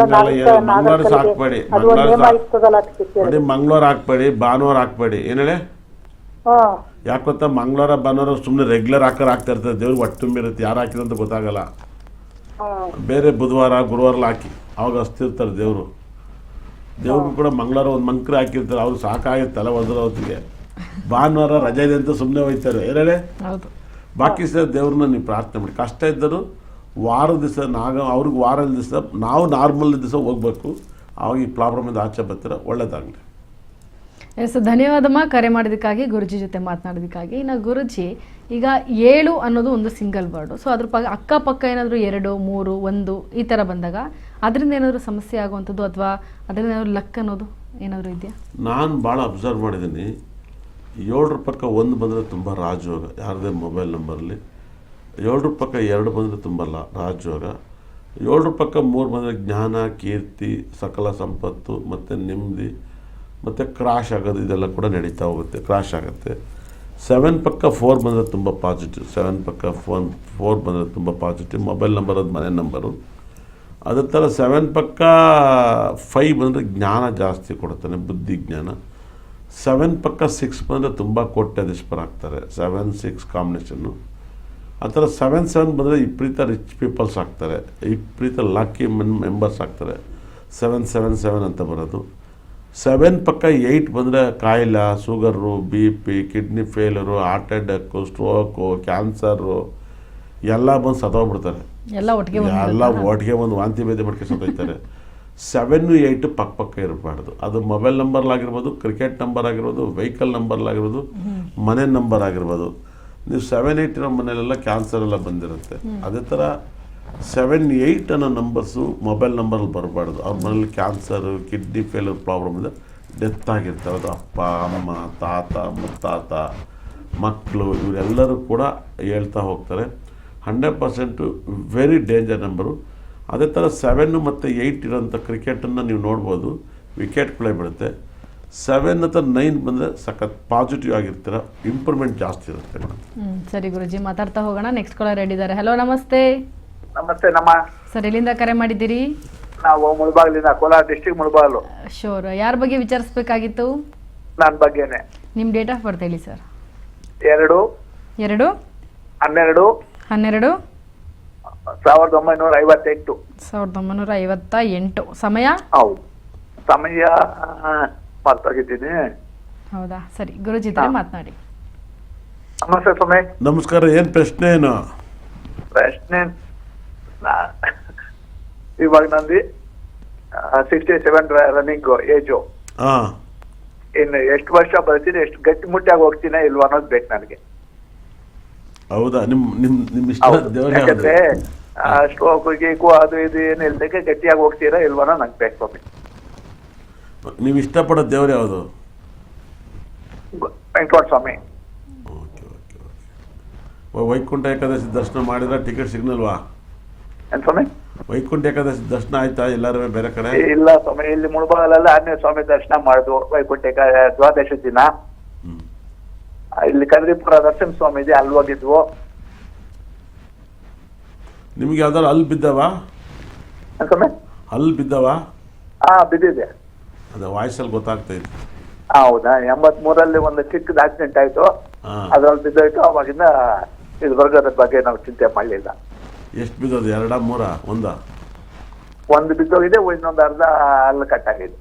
ಮಂಗಳವಾರ ಹಾಕ್ಬೇಡಿ. ನೋಡಿ, ಮಂಗಳವಾರ ಹಾಕ್ಬೇಡಿ, ಭಾನುವಾರ ಹಾಕ್ಬೇಡಿ. ಏನು ಹೇಳಿ? ಯಾಕೆ ಗೊತ್ತಾ, ಮಂಗಳವಾರ ಭಾನುವಾರ ಸುಮ್ಮನೆ ರೆಗ್ಯುಲರ್ ಹಾಕ್ತಾ ಇರ್ತದೆ. ದೇವ್ರಿಗೆ ಹೊಟ್ಟೆ ತುಂಬಿರುತ್ತೆ. ಯಾರು ಹಾಕಿದಂತ ಗೊತ್ತಾಗಲ್ಲ. ಬೇರೆ ಬುಧವಾರ ಗುರುವಾರ ಹಾಕಿ, ಅವಾಗ ಹಸ್ತಿರ್ತಾರೆ ದೇವರು. ದೇವ್ರಿಗೂ ಕೂಡ ಮಂಗಳವಾರ ಒಂದು ಮಂಕ್ರ ಹಾಕಿರ್ತಾರೆ. ಅವ್ರು ಸಾಕಾಗಿರ್ತಲ್ಲ ಒಂದರ ಹೊತ್ತಿಗೆ. ಭಾನುವಾರ ರಜೆ ಇದೆ ಅಂತ ಸುಮ್ಮನೆ ಹೋಯ್ತಾರೆ. ಏನೇಳೆ ಬಾಕಿ ಸಹ ದೇವ್ರನ್ನ ನೀವು ಪ್ರಾರ್ಥನೆ ಮಾಡಿ. ಕಷ್ಟ ಇದ್ದರೂ ವಾರದ ದಿವಸ ಅವ್ರಿಗೆ ವಾರದ ದಿವಸ ನಾವು ನಾರ್ಮಲ್ ದಿವಸ ಹೋಗ್ಬೇಕು. ಆವಾಗ ಈ ಪ್ರಾಬ್ಲಮಿಂದ ಆಚೆ ಬರ್ತೀರ. ಒಳ್ಳೇದಾಗಲಿ. ಎಸ್, ಧನ್ಯವಾದಮ್ಮ ಕರೆ ಮಾಡೋದಕ್ಕಾಗಿ, ಗುರುಜಿ ಜೊತೆ ಮಾತನಾಡೋದಕ್ಕಾಗಿ. ಇನ್ನು ಗುರುಜಿ, ಈಗ 7 ಅನ್ನೋದು ಒಂದು ಸಿಂಗಲ್ ವರ್ಡು. ಸೊ ಅದ್ರ ಅಕ್ಕಪಕ್ಕ ಏನಾದರೂ 2, 3, 1 ಈ ಥರ ಬಂದಾಗ ಅದರಿಂದ ಏನಾದರೂ ಸಮಸ್ಯೆ ಆಗುವಂಥದ್ದು ಅಥವಾ ಅದರಿಂದ ಏನಾದರೂ ಲಕ್ ಅನ್ನೋದು ಏನಾದರೂ ಇದೆಯಾ? ನಾನು ಭಾಳ ಅಬ್ಸರ್ವ್ ಮಾಡಿದ್ದೀನಿ. 7 ಪಕ್ಕ 1 ಬಂದರೆ ತುಂಬ ರಾಜಯೋಗ. ಯಾರದೇ ಮೊಬೈಲ್ ನಂಬರಲ್ಲಿ 7 ಪಕ್ಕ 2 ಬಂದರೆ ತುಂಬ ರಾಜಯೋಗ. 7 ಪಕ್ಕ 3 ಬಂದರೆ ಜ್ಞಾನ, ಕೀರ್ತಿ, ಸಕಲ ಸಂಪತ್ತು ಮತ್ತು ನೆಮ್ಮದಿ ಮತ್ತು ಕ್ರಾಶ್ ಆಗೋದು ಇದೆಲ್ಲ ಕೂಡ ನಡೀತಾ ಹೋಗುತ್ತೆ. ಕ್ರಾಶ್ ಆಗುತ್ತೆ. 7 ಪಕ್ಕ 4 ಬಂದರೆ ತುಂಬ ಪಾಸಿಟಿವ್. 7 ಪಕ್ಕ 4 ಬಂದರೆ ತುಂಬ ಪಾಸಿಟಿವ್. ಮೊಬೈಲ್ ನಂಬರ್ ಅದು ಮನೆ ನಂಬರು. ಅದೇ ಥರ 7 ಪಕ್ಕ 5 ಬಂದರೆ ಜ್ಞಾನ ಜಾಸ್ತಿ ಕೊಡ್ತಾನೆ, ಬುದ್ಧಿ ಜ್ಞಾನ. 7 ಪಕ್ಕ 6 ಬಂದರೆ ತುಂಬ ಕೋಟ್ಯಾಧೀಶರಾಗ್ತಾರೆ. 7-6 ಕಾಂಬಿನೇಷನ್ನು. ಆ ಥರ 7-7 ಬಂದರೆ ವಿಪರೀತ ರಿಚ್ ಪೀಪಲ್ಸ್ ಆಗ್ತಾರೆ, ವಿಪರೀತ ಲಕ್ಕಿ ಮೆಂಬರ್ಸ್ ಆಗ್ತಾರೆ. 7-7-7 ಅಂತ ಬರೋದು. 7 ಪಕ್ಕ 8 ಬಂದರೆ ಕಾಯಿಲೆ, sugar, BP, kidney failure, heart attack, stroke, cancer ಎಲ್ಲ ಬಂದು ಸತ್ತೋಗ್ಬಿಡ್ತಾರೆ. ಎಲ್ಲ ಒಟ್ಟಿಗೆ ಒಂದು ವಾಂತಿ ಭೇದಿ ಮಾಡ್ಕೊಂಡು ಸತ್ತೋಯ್ತಾರೆ. 7-8 ಪಕ್ಕ ಇರಬಾರ್ದು. ಅದು ಮೊಬೈಲ್ ನಂಬರ್ಲಾಗಿರ್ಬೋದು, ಕ್ರಿಕೆಟ್ ನಂಬರ್ ಆಗಿರ್ಬೋದು, ವೆಹಿಕಲ್ ನಂಬರ್ಲಾಗಿರ್ಬೋದು, ಮನೆ ನಂಬರ್ ಆಗಿರ್ಬೋದು. ನೀವು 7-8 ಇರೋ ಮನೆಯಲ್ಲೆಲ್ಲ ಕ್ಯಾನ್ಸರ್ ಎಲ್ಲ ಬಂದಿರುತ್ತೆ. ಅದೇ ಥರ 7-8 ಅನ್ನೋ ನಂಬರ್ಸು ಮೊಬೈಲ್ ನಂಬರಲ್ಲಿ ಬರಬಾರ್ದು. ಅವ್ರ ಮನೇಲಿ ಕ್ಯಾನ್ಸರು, ಕಿಡ್ನಿ ಫೇಲರ್ ಪ್ರಾಬ್ಲಮ್ ಇದೆ, ಡೆತ್ ಆಗಿರ್ತಾರೆ. ಅದು ಅಪ್ಪ, ಅಮ್ಮ, ತಾತ, ಮುತ್ತಾತ, ಮಕ್ಕಳು ಇವರೆಲ್ಲರೂ ಕೂಡ ಹೇಳ್ತಾ ಹೋಗ್ತಾರೆ. 100% ವೆರಿ ಡೇಂಜರ್ ನಂಬರು. ಅದೇ ಥರ 7 ಮತ್ತು 8 ಇರೋಂಥ ಕ್ರಿಕೆಟನ್ನು ನೀವು ನೋಡ್ಬೋದು, ವಿಕೆಟ್ ಪ್ಲೇ ಬಿಡುತ್ತೆ. 7 ಅಥವಾ 9 ಬಂದರೆ ಸಖತ್ ಪಾಸಿಟಿವ್ ಆಗಿರ್ತೀರ, ಇಂಪ್ರೂವ್ಮೆಂಟ್ ಜಾಸ್ತಿ ಇರುತ್ತೆ ಮೇಡಮ್. ಸರಿ ಗುರುಜಿ, ಮಾತಾಡ್ತಾ ಹೋಗೋಣ. ನೆಕ್ಸ್ಟ್ ಕಾಲರ್ ರೆಡಿ ಇದ್ದಾರೆ. ಹಲೋ, ನಮಸ್ತೆ. ನಮಸ್ತೆ. ನಮ್ಮ ಸರ್, ಎಲ್ಲಿಂದ ಕರೆ ಮಾಡಿದ್ದೀರಿ? ನಾವು ಮುಳಬಾಗಿಲಿಂದ, ಕೋಲಾರ ಡಿಸ್ಟ್ರಿಕ್ಟ್ ಮುಳಬಾಗಿಲು. ಶೋರ್. ಯಾರ ಬಗ್ಗೆ ವಿಚಾರಿಸ್ಬೇಕಾಗಿತ್ತು? ನನ್ನ ಬಗ್ಗೆನೆ. ನಿಮ್ಮ ಡೇಟ್ ಆಫ್ ಬರ್ತ್ ಹೇಳಿ ಸರ್. 2 12 12 1958. 1958. ಸಮಯ? ಹೌದು, ಸಮಯ ಮರ್ತೋಗಿದ್ದೀನಿ. ಹೌದಾ? ಸರಿ, ಗುರುಜಿ ಇದ್ರೆ ಮಾತನಾಡಿ. ನಮಸ್ತೆ ಸ್ವಾಮಿ. ನಮಸ್ಕಾರ. ಏನು ಪ್ರಶ್ನೆ? ಏನು ಪ್ರಶ್ನೆ? ಇವಾಗ ನಂದು 67 ರನ್ನಿಂಗ್ ಏಜು. ಇನ್ನು ಎಷ್ಟು ವರ್ಷ ಬರ್ತೀನಿ, ಎಷ್ಟು ಗಟ್ಟಿ ಮುಟ್ಟಾಗಿ ಹೋಗ್ತೀನ ಇಲ್ವಾ ಅನ್ನೋದು ಬೇಕು ನನಗೆ. ಹೌದಾ? ನಿಮ್ಮ ಇಷ್ಟ ದೇವ್ರು ಯಾಕಂದ್ರೆ ಸ್ಟ್ರೋಕ್ ಗೀಕು ಅದು ಇದು ಏನು ಇಲ್ದಕ್ಕೆ ಗಟ್ಟಿಯಾಗಿ ಹೋಗ್ತೀರಾ ಇಲ್ವನೋ ನಂಗೆ ಬೇಕು ಸ್ವಾಮಿ. ನೀವು ಇಷ್ಟಪಡೋ ದೇವ್ರು ಯಾವುದು? Venkateshwara Swami. Okay okay okay. Vaikuntha Ekadashi ದರ್ಶನ ಮಾಡಿದ್ರೆ ಟಿಕೆಟ್ ಸಿಗ್ನಲ್ವಾ? ಏನ್ ಸ್ವಾಮಿ? ವೈಕುಂಠ ಏಕಾದಶಿ ದರ್ಶನ ಆಯ್ತಾ ಎಲ್ಲರೂ ಬೇರೆ ಕಡೆ? ಇಲ್ಲ ಸ್ವಾಮಿ, ಇಲ್ಲಿ ಮುಳಬಾಗಲಲ್ಲಿ ಆಂಜನೇಯ ಸ್ವಾಮಿ ದರ್ಶನ ಮಾಡಿದ್ವು ವೈಕುಂಠ ದ್ವಾದಶ ದಿನ. ಇಲ್ಲಿ ಕದ್ರಿಪುರ ನರಸಿಂಹ ಸ್ವಾಮಿ ಇದೆ, ಅಲ್ಲಿ ಹೋಗಿದ್ವು. ನಿಮ್ಗೆ ಯಾವ್ದಾರು ಅಲ್ಲಿ ಬಿದ್ದವ? ಅಲ್ಲಿ ಬಿದ್ದವ? ಬಿದ್ದಿದೆ. ಅದೇ ವಾಯ್ಸಲ್ಲಿ ಗೊತ್ತಾಗ್ತೈತೆ. ಹೌದಾ? 83ರಲ್ಲಿ ಒಂದು ಚಿಕ್ಕದ ಆಕ್ಸಿಡೆಂಟ್ ಆಯ್ತು, ಅದ್ರಲ್ಲಿ ಬಿದ್ದೋಯ್ತು. ಅವಾಗಿಂದ ಇದು ವರ್ಗದ ಬಗ್ಗೆ ನಾವು ಚಿಂತೆ ಮಾಡಲಿಲ್ಲ. ಎಷ್ಟು ಬಿದ್ದೋದು? 2, 3, 1? ಒಂದು ಬಿದ್ದೋಗಿದೆ, ಇನ್ನೊಂದು ಅರ್ಧ ಅಲ್ಲಿ ಕಟ್ಟಾಗಿದೆ.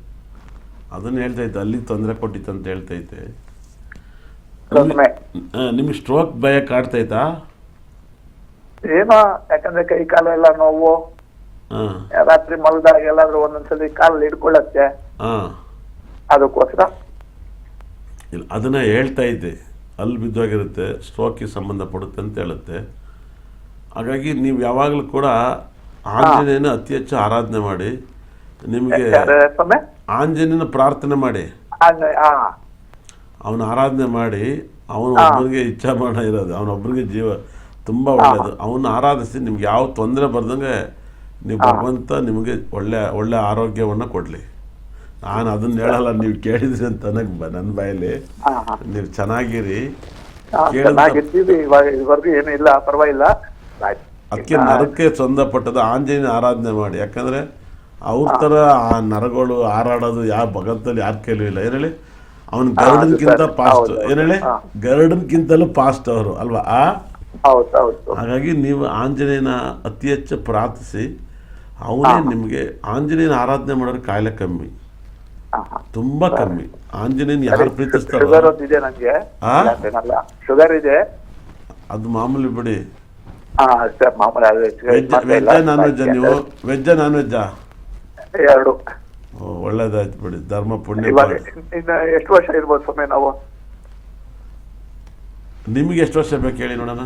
ಅದನ್ನು ಹೇಳ್ತೈತೆ, ಅಲ್ಲಿ ತೊಂದರೆ ಕೊಟ್ಟಿತ್ತು ಅಂತ ಹೇಳ್ತೈತೆ. ಪ್ರಥಮೆ. ನಿಮಗೆ ಸ್ಟ್ರೋಕ್ ಭಯ ಕಾಡ್ತೈತಾ? ಏನೋ ಯಾಕಂದ್ರೆ ಕೈ ಕಾಲೆಲ್ಲ ನೋವು, ಹಾಂ ರಾತ್ರಿ ಮಲಗಿದಾಗ ಎಲ್ಲಾದ್ರೂ ಒಂದೊಂದ್ಸಲಿ ಕಾಲು ಹಿಡ್ಕೊಳ್ಳತ್ತೆ, ಹಾಂ ಅದಕ್ಕೋಸ್ಕರ. ಇಲ್ಲ, ಅದನ್ನು ಹೇಳ್ತಾ ಇದ್ದೆ, ಅಲ್ಲಿ ಬಿದ್ದೋಗಿರುತ್ತೆ, ಸ್ಟ್ರೋಕಿಗೆ ಸಂಬಂಧಪಡುತ್ತೆ ಅಂತ ಹೇಳುತ್ತೆ. ಹಾಗಾಗಿ ನೀವು ಯಾವಾಗಲೂ ಕೂಡ ಆಂಜನೇಯನ ಅತಿ ಹೆಚ್ಚು ಆರಾಧನೆ ಮಾಡಿ. ನಿಮಗೆ ಸ್ವಾಮಿ ಆಂಜನೇಯನ ಪ್ರಾರ್ಥನೆ ಮಾಡಿ, ಅವನ ಆರಾಧನೆ ಮಾಡಿ. ಅವನೊಬ್ಬರಿಗೆ ಇಚ್ಛಾಮರಣ ಇರೋದು, ಅವನೊಬ್ಬರಿಗೆ ಜೀವ ತುಂಬ ಒಳ್ಳೆಯದು. ಅವನ್ನ ಆರಾಧಿಸಿ ನಿಮ್ಗೆ ಯಾವ ತೊಂದರೆ ಬರ್ದಂಗೆ ನೀವು ಭಗವಂತ ನಿಮಗೆ ಒಳ್ಳೆ ಆರೋಗ್ಯವನ್ನು ಕೊಡಲಿ. ನಾನು ಅದನ್ನ ಹೇಳಲ್ಲ, ನೀವು ಕೇಳಿದ್ರಿ ಅಂತ ನನ್ನ ಬಾಯಲ್ಲಿ. ನೀವು ಚೆನ್ನಾಗಿರಿ, ಚೆನ್ನಾಗಿರ್ತೀವಿ ಇದುವರೆಗೂ ಏನು ಇಲ್ಲ, ಪರವಾಗಿಲ್ಲ. ಅದಕ್ಕೆ ನರಕ್ಕೆ ಸಂಬಂಧಪಟ್ಟದ ಆಂಜನೇಯನ ಆರಾಧನೆ ಮಾಡಿ. ಯಾಕಂದರೆ ಅವ್ರ ಥರ ಆ ನರಗಳು ಹಾರಾಡೋದು ಯಾವ ಭಗವಂತಲ್ಲಿ ಯಾರ ಕೈಲೂ ಇಲ್ಲ. ಏನು ಹೇಳಿ, ಅವನು ಗರುಡನ್ಕಿಂತ ಫಾಸ್ಟ್. ಏನು ಹೇಳಿ, ಗರುಡನ್ಕಿಂತಲೂ ಫಾಸ್ಟ್ ಅವರು ಅಲ್ವಾ? ಹಾಗಾಗಿ ನೀವು ಆಂಜನೇಯನ ಅತಿ ಹೆಚ್ಚು ಪ್ರಾರ್ಥಿಸಿ. ಅವನೇ ನಿಮಗೆ ಆಂಜನೇಯನ ಆರಾಧನೆ ಮಾಡೋರು ಕಾಯಿಲೆ ಕಮ್ಮಿ, ತುಂಬಾ ಕಮ್ಮಿ. ಆಂಜನೇಯನ ಯಾರು ಪ್ರೀತಿಸ್ತಾರೋ, ಶುಗರ್ ಇದೆ, ಅದು ಮಾಮೂಲಿ ಬಿಡಿ. Veg non veg? ನೀವು ವೆಜ್ಜಾ ನಾನ್ ವೆಜ್ಜಾ? ಎರಡು. ಒಳ್ಳೇದಾಯ್ತು ಬಿಡಿ, ಧರ್ಮ ಪುಣ್ಯ. ಇನ್ನು ಎಷ್ಟು ವರ್ಷ ಇರ್ಬೋದು ಸ್ವಾಮಿ ನಾವು? ನಿಮಗೆ ಎಷ್ಟು ವರ್ಷ ಬೇಕು ಹೇಳಿ ನೋಡೋಣ.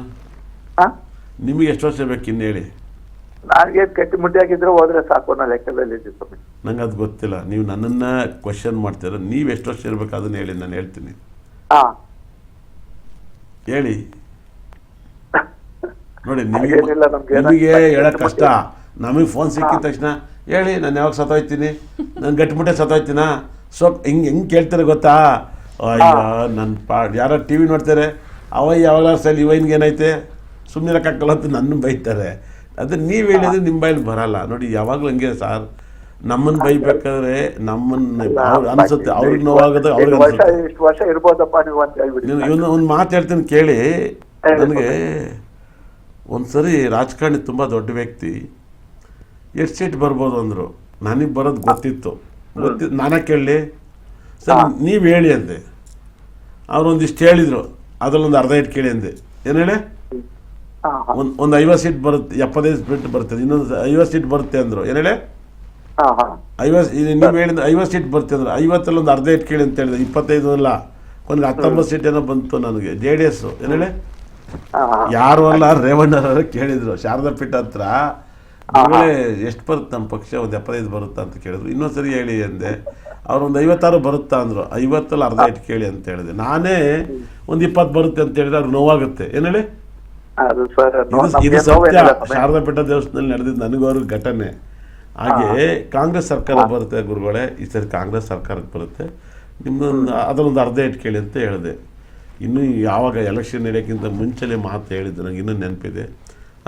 ನಿಮಗೆ ಎಷ್ಟು ವರ್ಷ ಬೇಕು ಇನ್ನು ಹೇಳಿ. ನನಗೆ ಗಟ್ಟಿ ಮುಟ್ಟಿಯಾಗಿದ್ರೆ ಹೋದ್ರೆ ಸಾಕು ಅನ್ನೋ ಲೆಕ್ಕದಲ್ಲಿ ಇದ್ದೀವಿ ಸ್ವಾಮಿ. ನಂಗೆ ಅದು ಗೊತ್ತಿಲ್ಲ, ನೀವು ನನ್ನನ್ನ ಕ್ವಶನ್ ಮಾಡ್ತೀರ. ನೀವು ಎಷ್ಟು ವರ್ಷ ಇರ್ಬೇಕು ಅದನ್ನ ಹೇಳಿ, ನಾನು ಹೇಳ್ತೀನಿ. ಹೇಳಿ ನೋಡಿ. ನಿಮಗೆ ಹೇಳಕ್ ಕಷ್ಟ, ನಮಗೆ ಫೋನ್ ಸಿಕ್ಕಿದ ತಕ್ಷಣ ಹೇಳಿ ನಾನು ಯಾವಾಗ ಸತ್ತೋಯ್ತೀನಿ, ನಾನು ಗಟ್ಟಿಮುಟ್ಟೆ ಸತ್ತೋಯ್ತೀನಾ? ಸೊ ಹೆಂಗೆ ಕೇಳ್ತಾರೆ ಗೊತ್ತಾ? ಅಯ್ಯೋ ನನ್ನ ಯಾರೋ ಟಿ ವಿ ನೋಡ್ತಾರೆ, ಯಾವಾಗ ಸಲ ಇವನ್ಗೆ ಏನೈತೆ ಸುಮ್ಮನಿರಕ್ಕಾಗಲ್ಲ ಅಂತ ನನ್ನ ಬೈತಾರೆ. ಅದು ನೀವು ಹೇಳಿದ್ರೆ ನಿಮ್ಮ ಬಾಯಲ್ಲಿ ಬರಲ್ಲ ನೋಡಿ. ಯಾವಾಗಲೂ ಹಂಗೆ ಸಾರ್, ನಮ್ಮನ್ನು ಬೈಬೇಕಾದ್ರೆ ನಮ್ಮನ್ನು ಅನ್ಸುತ್ತೆ, ಅವ್ರಿಗೆ ನೋವಾಗದ ಅವ್ರಿಗೆ ಅನ್ಸುತ್ತೆ. ಒಂದು ಮಾತು ಹೇಳ್ತೀನಿ ಕೇಳಿ. ನನಗೆ ಒಂದ್ಸರಿ ರಾಜಕಾರಣಿ ತುಂಬ ದೊಡ್ಡ ವ್ಯಕ್ತಿ ಎಷ್ಟು ಸೀಟ್ ಬರ್ಬೋದು ಅಂದರು. ನನಗೆ ಬರೋದು ಗೊತ್ತಿತ್ತು. ನಾನೇ ಕೇಳಲಿ ಸರ್ ನೀವು ಹೇಳಿ ಅಂದೆ. ಅವ್ರು ಒಂದಿಷ್ಟು ಹೇಳಿದರು, ಅದರಲ್ಲೊಂದು ಅರ್ಧ ಇಟ್ಟು ಕೇಳಿ ಅಂದೆ. ಏನು ಹೇಳಿ, ಒಂದು 50 ಸೀಟ್ ಬರುತ್ತೆ, 75 ಸೀಟ್ ಬರ್ತದೆ, ಇನ್ನೊಂದು 50 ಸೀಟ್ ಬರುತ್ತೆ ಅಂದರು. ಏನು ಹೇಳಿ, 50 ನೀವು ಹೇಳಿದ 50 ಸೀಟ್ ಬರುತ್ತೆ ಅಂದರು. 50 ಒಂದು ಅರ್ಧ ಇಟ್ಟು ಕೇಳಿ ಅಂತ ಹೇಳಿದೆ. 25 ಅಲ್ಲ, ಒಂದು 19 ಸೀಟ್ ಏನೋ ಬಂತು ನನಗೆ, JDS. ಏನು ಹೇಳಿ, ಯಾರು ಅಲ್ಲ ರೇವಣ್ಣರ ಕೇಳಿದ್ರು ಶಾರದಾ ಪೀಠ ಹತ್ರ, ಎಷ್ಟು ಬರುತ್ತೆ ನಮ್ಮ ಪಕ್ಷ, ಒಂದು 75 ಬರುತ್ತಾ ಅಂತ ಕೇಳಿದ್ರು. ಇನ್ನೊಂದ್ಸರಿ ಹೇಳಿ ಅಂದೆ. ಅವ್ರು ಒಂದು 56 ಬರುತ್ತಾ ಅಂದರು. 50 ಅರ್ಧ ಇಟ್ಟು ಕೇಳಿ ಅಂತ ಹೇಳಿದೆ. ನಾನೇ ಒಂದು 20 ಬರುತ್ತೆ ಅಂತ ಹೇಳಿದ್ರೆ ಅವ್ರಿಗೆ ನೋವಾಗುತ್ತೆ. ಏನು ಹೇಳಿ, ಇದು ಸತ್ಯ. ಶಾರದಾ ಪೀಠ ದೇವಸ್ಥಾನದಲ್ಲಿ ನಡೆದಿದ್ದು ನನಗೂ ಅವ್ರಿಗೆ ಘಟನೆ. ಹಾಗೆ ಕಾಂಗ್ರೆಸ್ ಸರ್ಕಾರ ಬರುತ್ತೆ ಗುರುಗಳೇ, ಈ ಸರಿ ಕಾಂಗ್ರೆಸ್ ಸರ್ಕಾರಕ್ಕೆ ಬರುತ್ತೆ, ನಿಮ್ಮದೊಂದು ಅದರೊಂದು ಅರ್ಧ ಇಟ್ಟು ಕೇಳಿ ಅಂತ ಹೇಳಿದೆ. ಇನ್ನೂ ಯಾವಾಗ ಎಲೆಕ್ಷನ್ ನಡೆಯೋಕ್ಕಿಂತ ಮುಂಚೆನೇ ಮಾತು ಹೇಳಿದ್ದೆ, ನನಗೆ ಇನ್ನೂ ನೆನಪಿದೆ.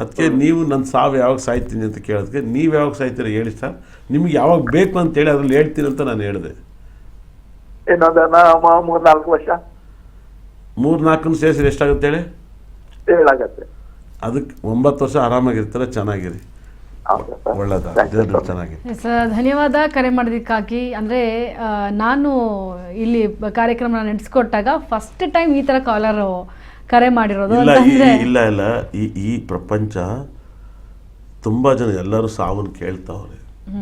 ಅದಕ್ಕೆ ನೀವು ನನ್ನ ಸಾವು ಯಾವಾಗ ಸಾಯ್ತೀನಿ ಅಂತ ಕೇಳೋದಕ್ಕೆ, ನೀವು ಯಾವಾಗ ಸಾಯ್ತೀರ ಹೇಳಿ ಸರ್, ನಿಮ್ಗೆ ಯಾವಾಗ ಬೇಕು ಅಂತೇಳಿ ಅದ್ರಲ್ಲಿ ಹೇಳ್ತೀನಿ ಅಂತ ನಾನು ಹೇಳಿದೆ. ಇನ್ನೊಂದು 3-4 ವರ್ಷ, 3-4 ಸೇರಿಸಿ ಎಷ್ಟಾಗುತ್ತೆ ಹೇಳಿ? ಹೇಳಾಗತ್ತೆ. ಅದಕ್ಕೆ 9 ವರ್ಷ ಆರಾಮಾಗಿರ್ತಾರೆ, ಚೆನ್ನಾಗಿರಿ, ಒಳ್ಳೆಯದ, ಚೆನ್ನಾಗಿ. ಸರ್ ಧನ್ಯವಾದ ಕರೆ ಮಾಡೋದಕ್ಕಾಗಿ. ಅಂದರೆ ನಾನು ಇಲ್ಲಿ ಕಾರ್ಯಕ್ರಮ ನಡೆಸ್ಕೊಟ್ಟಾಗ ಫಸ್ಟ್ ಟೈಮ್ ಈ ಥರ ಕಾಲರು ಕರೆ ಮಾಡಿರೋದು. ಇಲ್ಲ ಈ ಪ್ರಪಂಚ ತುಂಬ ಜನ ಎಲ್ಲರೂ ಸಾವನ್ನ ಕೇಳ್ತಾವ್ರೆ,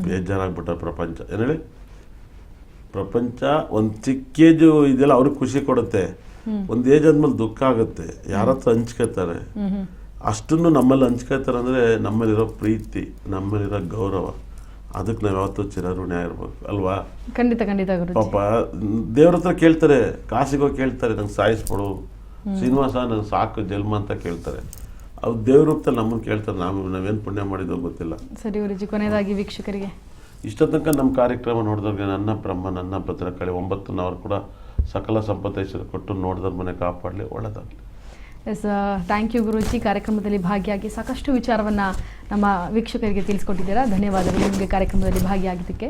ಬೇಜಾರಾಗ್ಬಿಟ್ಟಾರೆ ಪ್ರಪಂಚ. ಏನು ಹೇಳಿ, ಪ್ರಪಂಚ ಒಂದು ಚಿಕ್ಕ ಏಜು ಇದೆಲ್ಲ ಅವ್ರಿಗೆ ಖುಷಿ ಕೊಡುತ್ತೆ, ಒಂದು ಏಜ್ ಆದ್ಮೇಲೆ ದುಃಖ ಆಗುತ್ತೆ. ಯಾರ ಹತ್ರ ಹಂಚ್ಕೋತಾರೆ, ಅಷ್ಟನ್ನು ನಮ್ಮಲ್ಲಿ ಹಂಚ್ಕೋತಾರೆ. ಅಂದರೆ ನಮ್ಮಲ್ಲಿರೋ ಪ್ರೀತಿ, ನಮ್ಮಲ್ಲಿರೋ ಗೌರವ, ಅದಕ್ಕೆ ನಾವು ಯಾವತ್ತೂ ಚಿರಋಣಿ ಆಗಿರ್ಬೇಕು ಅಲ್ವಾ? ಖಂಡಿತ ಖಂಡಿತ. ಪಾಪ ದೇವ್ರ ಹತ್ರ ಕೇಳ್ತಾರೆ, ಕಾಸಿಗೆ ಹೋಗಿ ಕೇಳ್ತಾರೆ, ನಂಗೆ ಸಾಯಿಸ್ಬಿಡು ಶ್ರೀನಿವಾಸ, ನಂಗೆ ಸಾಕು ಜನ್ಮ ಅಂತ ಕೇಳ್ತಾರೆ. ಅವ್ರು ದೇವ್ರ ರೂಪದಲ್ಲಿ ನಮ್ಮನ್ನು ಕೇಳ್ತಾರೆ. ನಾವೇನು ಪುಣ್ಯ ಮಾಡಿದೋ ಗೊತ್ತಿಲ್ಲ. ಸರಿ ಗುರುಜಿ, ಕೊನೆಯದಾಗಿ ವೀಕ್ಷಕರಿಗೆ ಇಷ್ಟ ತನಕ ನಮ್ಮ ಕಾರ್ಯಕ್ರಮ ನೋಡಿದವ್ರಿಗೆ ನನ್ನ ಬ್ರಹ್ಮ ನನ್ನ ಭದ್ರಕಾಳಿ 9 ಕೂಡ ಸಕಲ ಸಂಪತ್ತೈಶ್ವರ್ಯ ಕೊಟ್ಟು ನೋಡಿದ್ರ ಮನೆ ಕಾಪಾಡಲಿ, ಒಳ್ಳೆದಾಗಲಿ. Yes, thank you Guruji. ಕಾರ್ಯಕ್ರಮದಲ್ಲಿ ಭಾಗಿಯಾಗಿ ಸಾಕಷ್ಟು ವಿಚಾರವನ್ನು ನಮ್ಮ ವೀಕ್ಷಕರಿಗೆ ತಿಳಿಸ್ಕೊಟ್ಟಿದ್ದೀರಾ. ಧನ್ಯವಾದಗಳು ನಿಮಗೆ ಕಾರ್ಯಕ್ರಮದಲ್ಲಿ ಭಾಗಿಯಾಗಿದ್ದಕ್ಕೆ.